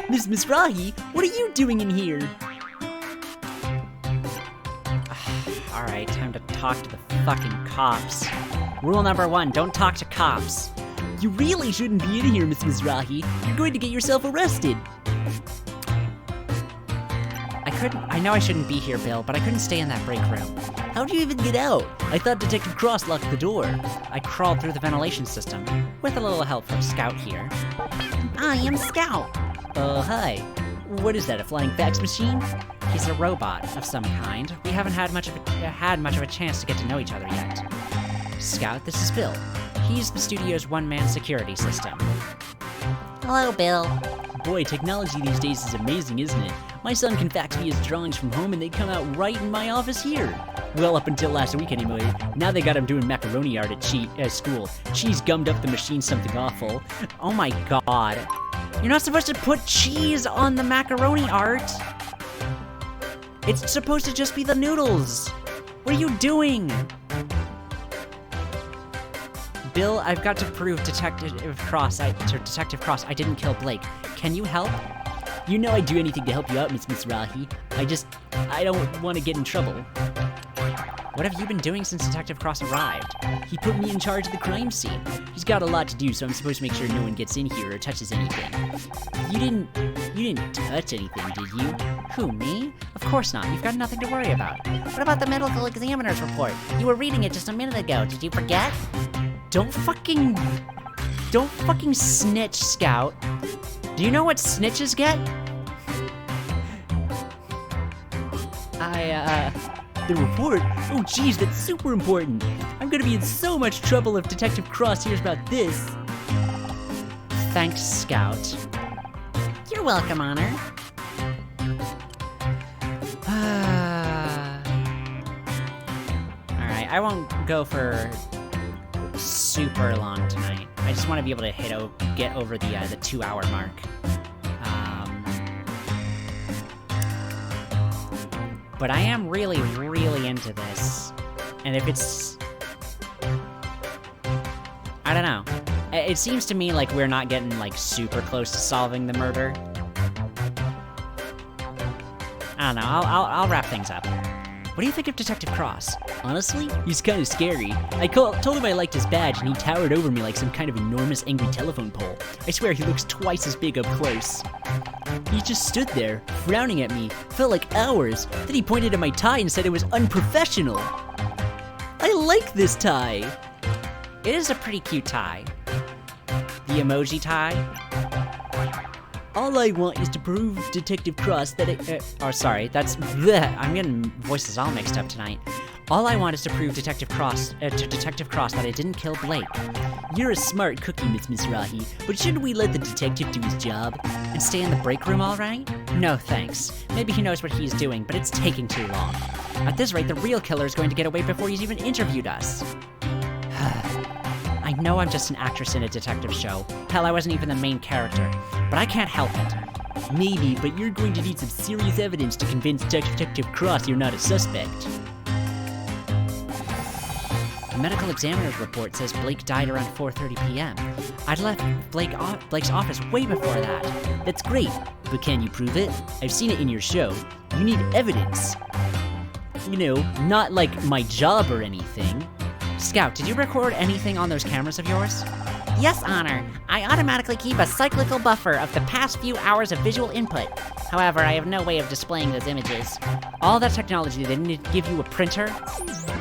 Miss Mizrahi, what are you doing in here? Alright, time to talk to the fucking cops. Rule number 1, don't talk to cops. You really shouldn't be in here, Miss Mizrahi. You're going to get yourself arrested. I know I shouldn't be here, Bill, but I couldn't stay in that break room. How'd you even get out? I thought Detective Cross locked the door. I crawled through the ventilation system, with a little help from Scout here. I am Scout. Hi. What is that, a flying fax machine? He's a robot of some kind. We haven't had much of a chance to get to know each other yet. Scout, this is Bill. He's the studio's one-man security system. Hello, Bill. Boy, technology these days is amazing, isn't it? My son can fax me his drawings from home and they come out right in my office here. Well, up until last week anyway. Now they got him doing macaroni art at school. Cheese gummed up the machine something awful. Oh my god. You're not supposed to put cheese on the macaroni art. It's supposed to just be the noodles. What are you doing? Bill, I've got to prove Detective Cross I didn't kill Blake. Can you help? You know I'd do anything to help you out, Miss Mizrahi. I don't want to get in trouble. What have you been doing since Detective Cross arrived? He put me in charge of the crime scene. He's got a lot to do, so I'm supposed to make sure no one gets in here or touches anything. You didn't touch anything, did you? Who, me? Of course not. You've got nothing to worry about. What about the medical examiner's report? You were reading it just a minute ago. Did you forget? Don't fucking snitch, Scout. Do you know what snitches get? The report? Oh geez, that's super important. I'm gonna be in so much trouble if Detective Cross hears about this. Thanks, Scout. You're welcome, Honor. Alright, I won't go for super long tonight. I just want to be able to get over the 2-hour mark. But I am really, really into this. And if it's... I don't know. It seems to me like we're not getting, like, super close to solving the murder. I don't know, I'll wrap things up. What do you think of Detective Cross? Honestly, he's kind of scary. I told him I liked his badge, and he towered over me like some kind of enormous angry telephone pole. I swear he looks twice as big up close. He just stood there, frowning at me, felt like hours. Then he pointed at my tie and said it was unprofessional. I like this tie. It is a pretty cute tie. The emoji tie. All I want is to prove Detective Cross that that's bleh. I'm getting voices all mixed up tonight. All I want is to prove to Detective Cross that I didn't kill Blake. You're a smart cookie, Miss Mizrahi, but shouldn't we let the detective do his job? And stay in the break room, all right? No, thanks. Maybe he knows what he's doing, but it's taking too long. At this rate, the real killer is going to get away before he's even interviewed us. I know I'm just an actress in a detective show. Hell, I wasn't even the main character. But I can't help it. Maybe, but you're going to need some serious evidence to convince Detective Cross you're not a suspect. The medical examiner's report says Blake died around 4:30 p.m. I'd left Blake's office way before that. That's great, but can you prove it? I've seen it in your show. You need evidence. You know, not like my job or anything. Scout, did you record anything on those cameras of yours? Yes, Honor. I automatically keep a cyclical buffer of the past few hours of visual input. However, I have no way of displaying those images. All that technology, they didn't give you a printer?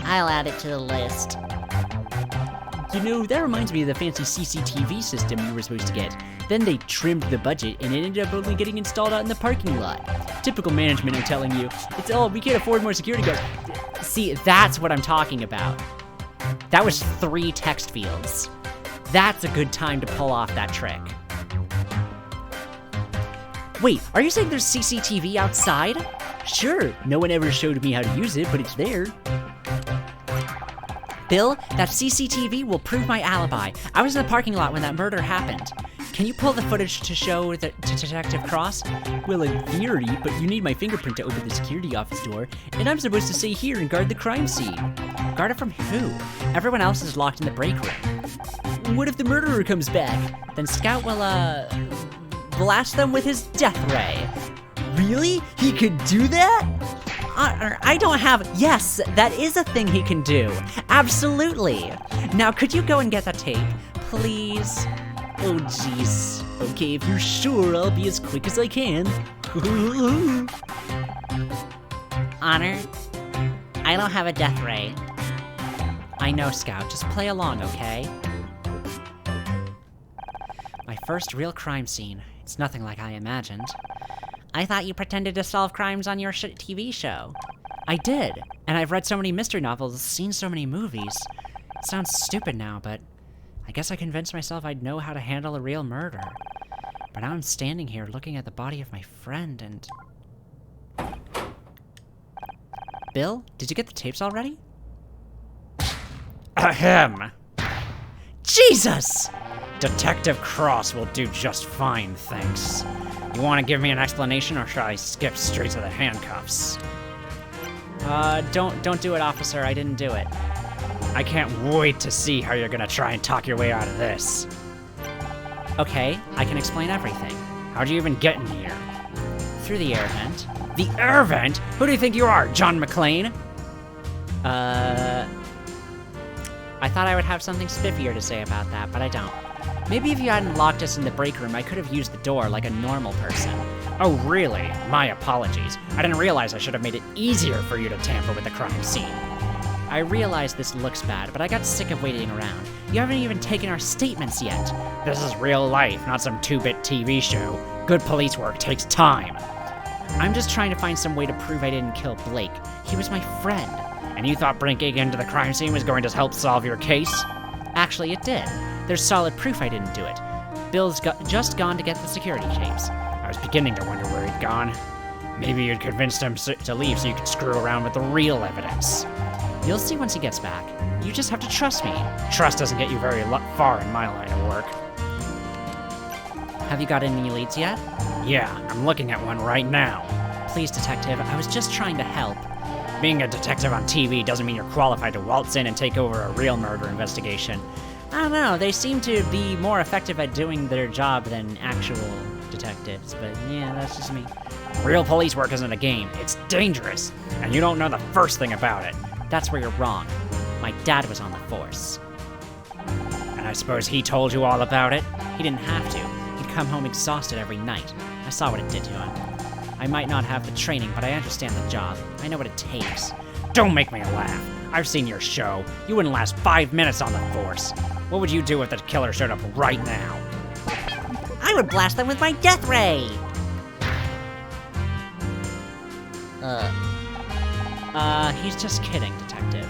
I'll add it to the list. You know, that reminds me of the fancy CCTV system you were supposed to get. Then they trimmed the budget, and it ended up only getting installed out in the parking lot. Typical management, I'm telling you. We can't afford more security guards. See, that's what I'm talking about. That was 3 text fields. That's a good time to pull off that trick. Wait, are you saying there's CCTV outside? Sure, no one ever showed me how to use it, but it's there. Bill, that CCTV will prove my alibi. I was in the parking lot when that murder happened. Can you pull the footage to show to Detective Cross? Well, in theory, but you need my fingerprint to open the security office door, and I'm supposed to stay here and guard the crime scene. Guard it from who? Everyone else is locked in the break room. What if the murderer comes back? Then Scout will, blast them with his death ray. Really? He could do that? I don't have... Yes, that is a thing he can do. Absolutely. Now, could you go and get that tape, please? Oh, jeez. Okay, if you're sure, I'll be as quick as I can. Honor, I don't have a death ray. I know, Scout. Just play along, okay? My first real crime scene. It's nothing like I imagined. I thought you pretended to solve crimes on your TV show. I did, and I've read so many mystery novels, seen so many movies. It sounds stupid now, but I guess I convinced myself I'd know how to handle a real murder. But now I'm standing here looking at the body of my friend and... Bill, did you get the tapes already? Ahem! Jesus! Detective Cross will do just fine, thanks. You want to give me an explanation, or should I skip straight to the handcuffs? Don't do it, officer. I didn't do it. I can't wait to see how you're gonna try and talk your way out of this. Okay, I can explain everything. How'd you even get in here? Through the air vent. The air vent? Who do you think you are, John McClane? I thought I would have something spiffier to say about that, but I don't. Maybe if you hadn't locked us in the break room, I could have used the door like a normal person. Oh, really? My apologies. I didn't realize I should have made it easier for you to tamper with the crime scene. I realize this looks bad, but I got sick of waiting around. You haven't even taken our statements yet. This is real life, not some 2-bit TV show. Good police work takes time. I'm just trying to find some way to prove I didn't kill Blake. He was my friend. And you thought breaking into the crime scene was going to help solve your case? Actually, it did. There's solid proof I didn't do it. Bill's just gone to get the security tapes. I was beginning to wonder where he'd gone. Maybe you'd convinced him to leave so you could screw around with the real evidence. You'll see once he gets back. You just have to trust me. Trust doesn't get you very far in my line of work. Have you got any leads yet? Yeah, I'm looking at one right now. Please, detective, I was just trying to help. Being a detective on TV doesn't mean you're qualified to waltz in and take over a real murder investigation. I don't know, they seem to be more effective at doing their job than actual detectives, but yeah, that's just me. Real police work isn't a game, it's dangerous, and you don't know the first thing about it. That's where you're wrong. My dad was on the force. And I suppose he told you all about it? He didn't have to. He'd come home exhausted every night. I saw what it did to him. I might not have the training, but I understand the job. I know what it takes. Don't make me laugh. I've seen your show. You wouldn't last 5 minutes on the force. What would you do if the killer showed up right now? I would blast them with my death ray! He's just kidding, detective.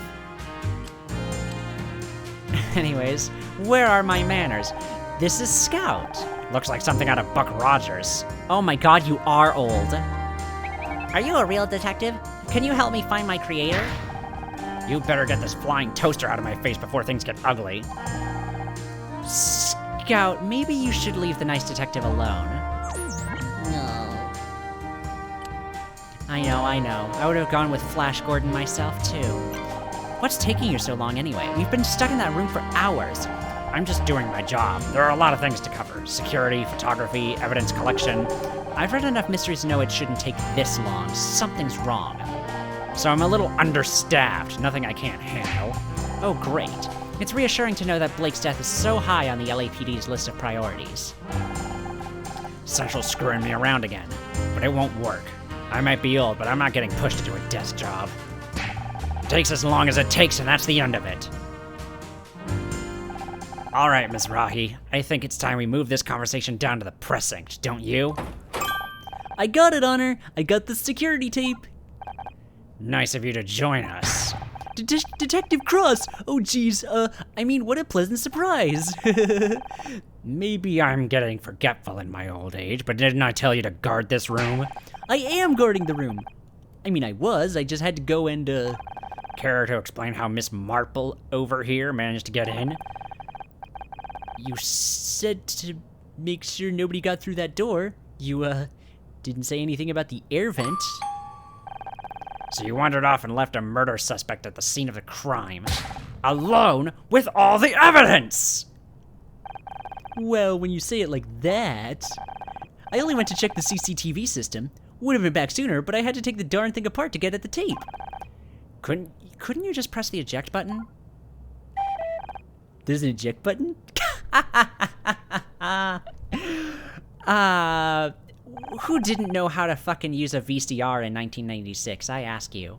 Anyways, where are my manners? This is Scout. Looks like something out of Buck Rogers. Oh my god, you are old. Are you a real detective? Can you help me find my creator? You better get this flying toaster out of my face before things get ugly. Scout, maybe you should leave the nice detective alone. No. I know. I would have gone with Flash Gordon myself, too. What's taking you so long anyway? We've been stuck in that room for hours. I'm just doing my job. There are a lot of things to cover. Security, photography, evidence collection. I've read enough mysteries to know it shouldn't take this long. Something's wrong. So I'm a little understaffed. Nothing I can't handle. Oh, great. It's reassuring to know that Blake's death is so high on the LAPD's list of priorities. Central's screwing me around again, but it won't work. I might be old, but I'm not getting pushed to do a desk job. It takes as long as it takes, and that's the end of it. All right, Ms. Rahi, I think it's time we move this conversation down to the precinct, don't you? I got it, Honor. I got the security tape. Nice of you to join us. Detective Cross! Oh, geez, what a pleasant surprise. Maybe I'm getting forgetful in my old age, but didn't I tell you to guard this room? I am guarding the room. I just had to go and, Care to explain how Miss Marple over here managed to get in? You said to make sure nobody got through that door. You, didn't say anything about the air vent. So you wandered off and left a murder suspect at the scene of the crime. Alone with all the evidence! Well, when you say it like that... I only went to check the CCTV system. Would have been back sooner, but I had to take the darn thing apart to get at the tape. Couldn't you just press the eject button? There's an eject button? Who didn't know how to fucking use a VCR in 1996, I ask you.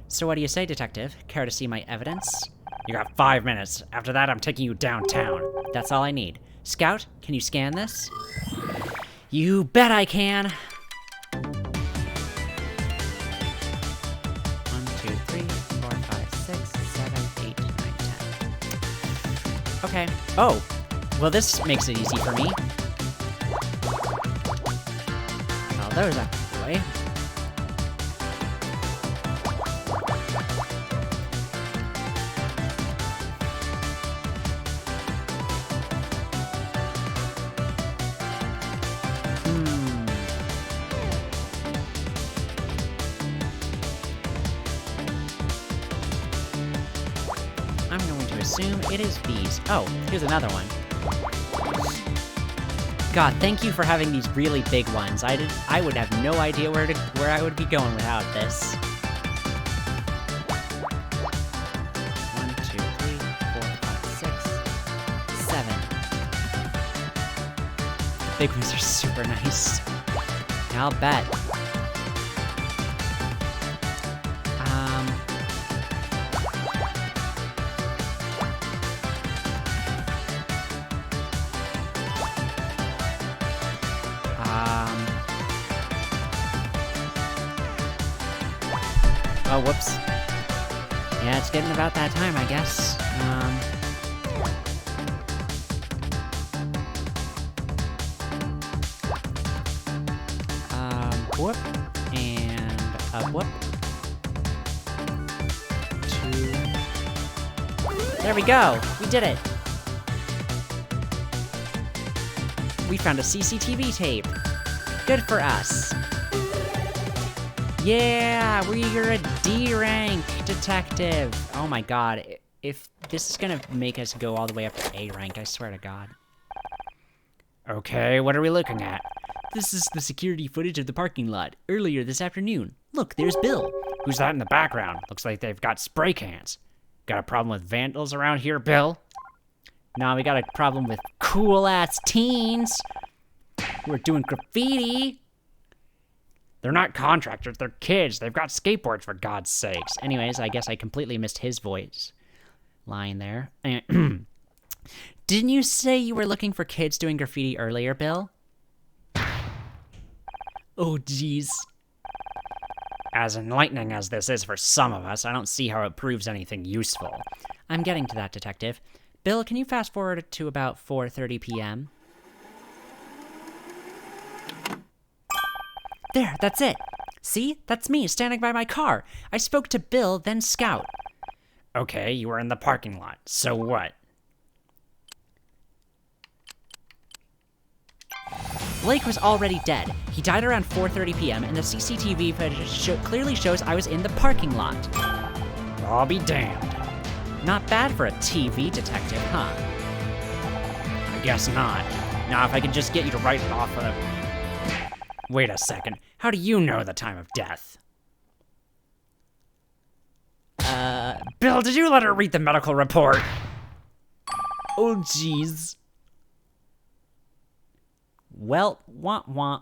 So what do you say, detective? Care to see my evidence? You got 5 minutes. After that, I'm taking you downtown. That's all I need. Scout, can you scan this? You bet I can! 1, 2, 3, 4, 5, 6, 7, 8, 9, 10. Okay. Oh, well this makes it easy for me. Well, those out of the way. I'm going to assume it is B's. Oh, here's another one. God, thank you for having these really big ones. I would have no idea where I would be going without this. 1, 2, 3, big ones are super nice. I'll bet. Oh, whoops. Yeah, it's getting about that time, I guess. Whoop. And a whoop. 2. There we go! We did it! We found a CCTV tape. Good for us. Yeah, we're a D rank detective. Oh my god, if this is gonna make us go all the way up to A rank, I swear to god. Okay, what are we looking at? This is the security footage of the parking lot earlier this afternoon. Look, there's Bill. Who's that in the background? Looks like they've got spray cans. Got a problem with vandals around here, Bill? Nah, we got a problem with cool-ass teens. We're doing graffiti. They're not contractors, they're kids. They've got skateboards, for God's sakes. Anyways, I guess I completely missed his voice line there. Didn't you say you were looking for kids doing graffiti earlier, Bill? Oh, jeez. As enlightening as this is for some of us, I don't see how it proves anything useful. I'm getting to that, Detective. Bill, can you fast forward to about 4:30 p.m.? There, that's it. See? That's me, standing by my car. I spoke to Bill, then Scout. Okay, you were in the parking lot. So what? Blake was already dead. He died around 4:30 p.m., and the CCTV footage clearly shows I was in the parking lot. I'll be damned. Not bad for a TV detective, huh? I guess not. Now, if I could just get you to write it off of... Wait a second. How do you know the time of death? Bill, did you let her read the medical report? Oh, jeez. Well, wah.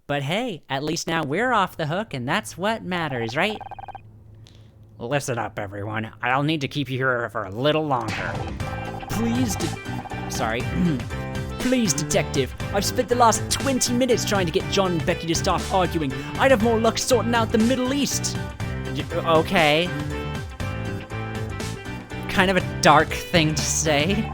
But hey, at least now we're off the hook, and that's what matters, right? Listen up, everyone. I'll need to keep you here for a little longer. Please, Please, Detective. I've spent the last 20 minutes trying to get John and Becky to stop arguing. I'd have more luck sorting out the Middle East. Okay. Kind of a dark thing to say.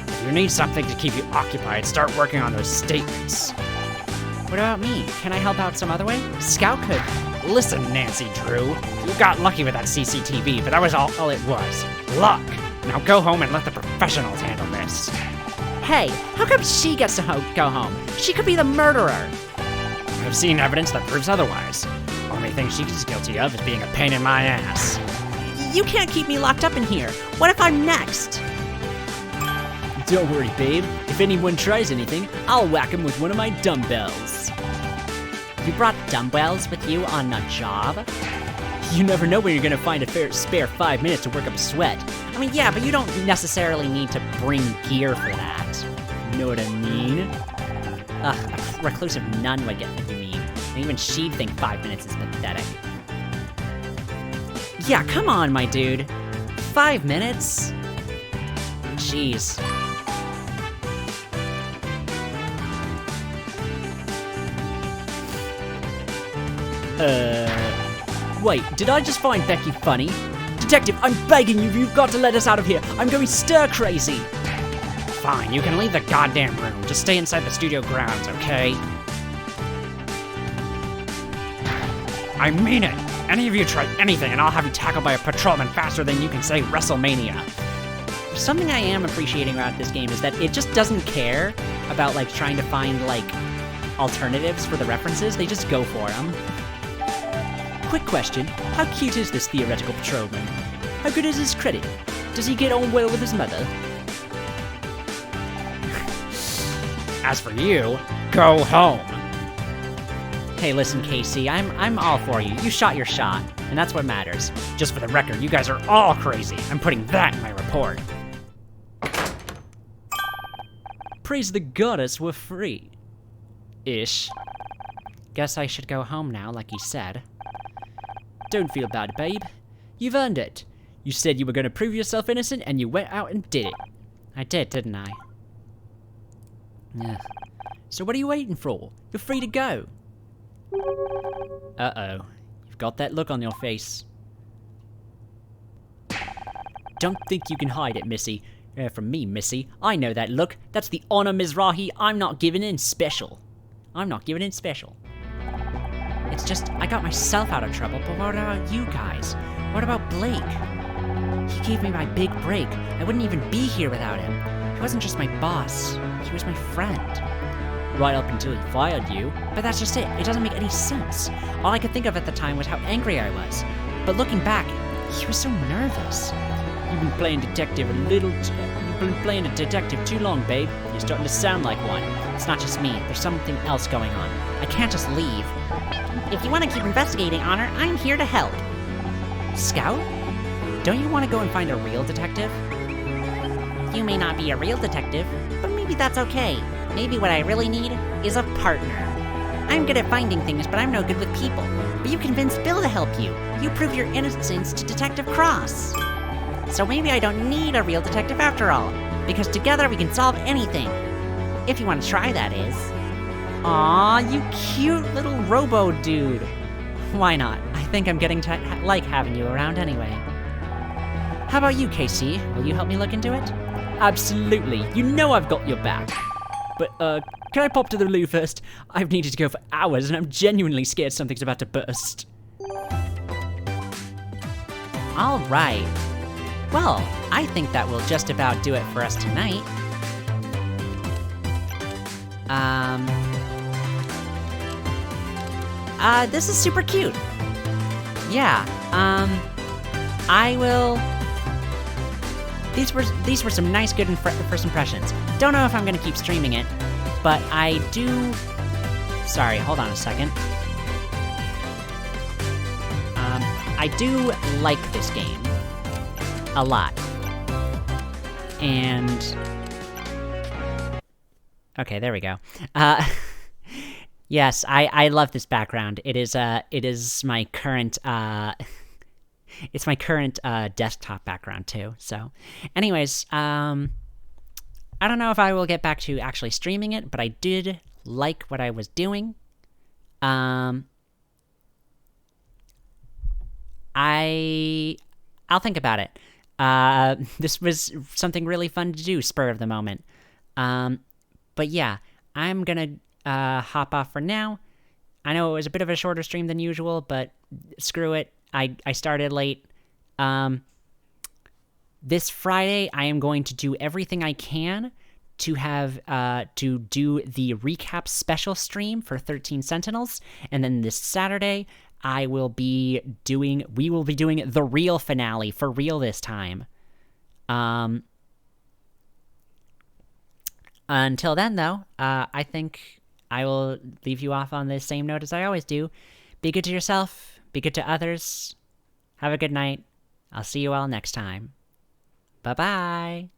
If you need something to keep you occupied, start working on those statements. What about me? Can I help out some other way? Scout could. Listen, Nancy Drew. You got lucky with that CCTV, but that was all it was. Luck. Now go home and let the professionals handle this. Hey, how come she gets to go home? She could be the murderer. I've seen evidence that proves otherwise. Only thing she's guilty of is being a pain in my ass. You can't keep me locked up in here. What if I'm next? Don't worry, babe. If anyone tries anything, I'll whack him with one of my dumbbells. You brought dumbbells with you on a job? You never know when you're gonna find a spare 5 minutes to work up a sweat. I mean, yeah, but you don't necessarily need to bring gear for that. Know what I mean? A reclusive nun would get what you mean. And even she'd think 5 minutes is pathetic. Yeah, come on, my dude. 5 minutes? Jeez. Wait, did I just find Becky funny? Detective, I'm begging you, you've got to let us out of here. I'm going stir crazy. Fine, you can leave the goddamn room. Just stay inside the studio grounds, okay? I mean it. Any of you try anything and I'll have you tackled by a patrolman faster than you can say WrestleMania. Something I am appreciating about this game is that it just doesn't care about, like, trying to find, like, alternatives for the references. They just go for them. Quick question, how cute is this theoretical patrolman? How good is his credit? Does he get on well with his mother? As for you, go home. Hey, listen, Casey, I'm all for you. You shot your shot. and that's what matters. Just for the record, you guys are all crazy. I'm putting that in my report. Praise the goddess, we're free. Ish. Guess I should go home now, like he said. Don't feel bad, babe. You've earned it. You said you were gonna prove yourself innocent, and you went out and did it. I did, didn't I? Ugh. So what are you waiting for? You're free to go. Uh-oh. You've got that look on your face. Don't think you can hide it, Missy. From me, Missy. I know that look. That's the honor Mizrahi I'm not giving in special. I'm not giving in special. It's just, I got myself out of trouble, but what about you guys? What about Blake? He gave me my big break. I wouldn't even be here without him. He wasn't just my boss. He was my friend. Right up until he fired you. But that's just it. It doesn't make any sense. All I could think of at the time was how angry I was. But looking back, he was so nervous. You've been playing detective You've been playing a detective too long, babe. You're starting to sound like one. It's not just me. There's something else going on. I can't just leave. If you want to keep investigating, Honor, I'm here to help. Scout? Don't you want to go and find a real detective? You may not be a real detective, but maybe that's okay. Maybe what I really need is a partner. I'm good at finding things, but I'm no good with people. But you convinced Bill to help you. You proved your innocence to Detective Cross. So maybe I don't need a real detective after all, because together we can solve anything. If you want to try, that is. Aw, you cute little robo dude. Why not? I think I'm getting to like having you around anyway. How about you, KC? Will you help me look into it? Absolutely. You know I've got your back. But, can I pop to the loo first? I've needed to go for hours, and I'm genuinely scared something's about to burst. All right. Well, I think that will just about do it for us tonight. This is super cute. Yeah, I will... These were some nice, good first impressions. Don't know if I'm gonna keep streaming it, but I do... Sorry, hold on a second. I do like this game. A lot. And... Okay, there we go. Yes, I love this background. It is my current, it's my current, desktop background, too. So, anyways, I don't know if I will get back to actually streaming it, but I did like what I was doing. I'll think about it. This was something really fun to do, spur of the moment. But yeah, I'm gonna hop off for now. I know it was a bit of a shorter stream than usual, but screw it. I started late. This Friday, I am going to do everything I can to have to do the recap special stream for 13 Sentinels, and then this Saturday we will be doing the real finale for real this time. Until then, though, I think I will leave you off on the same note as I always do. Be good to yourself, be good to others. Have a good night. I'll see you all next time. Bye-bye.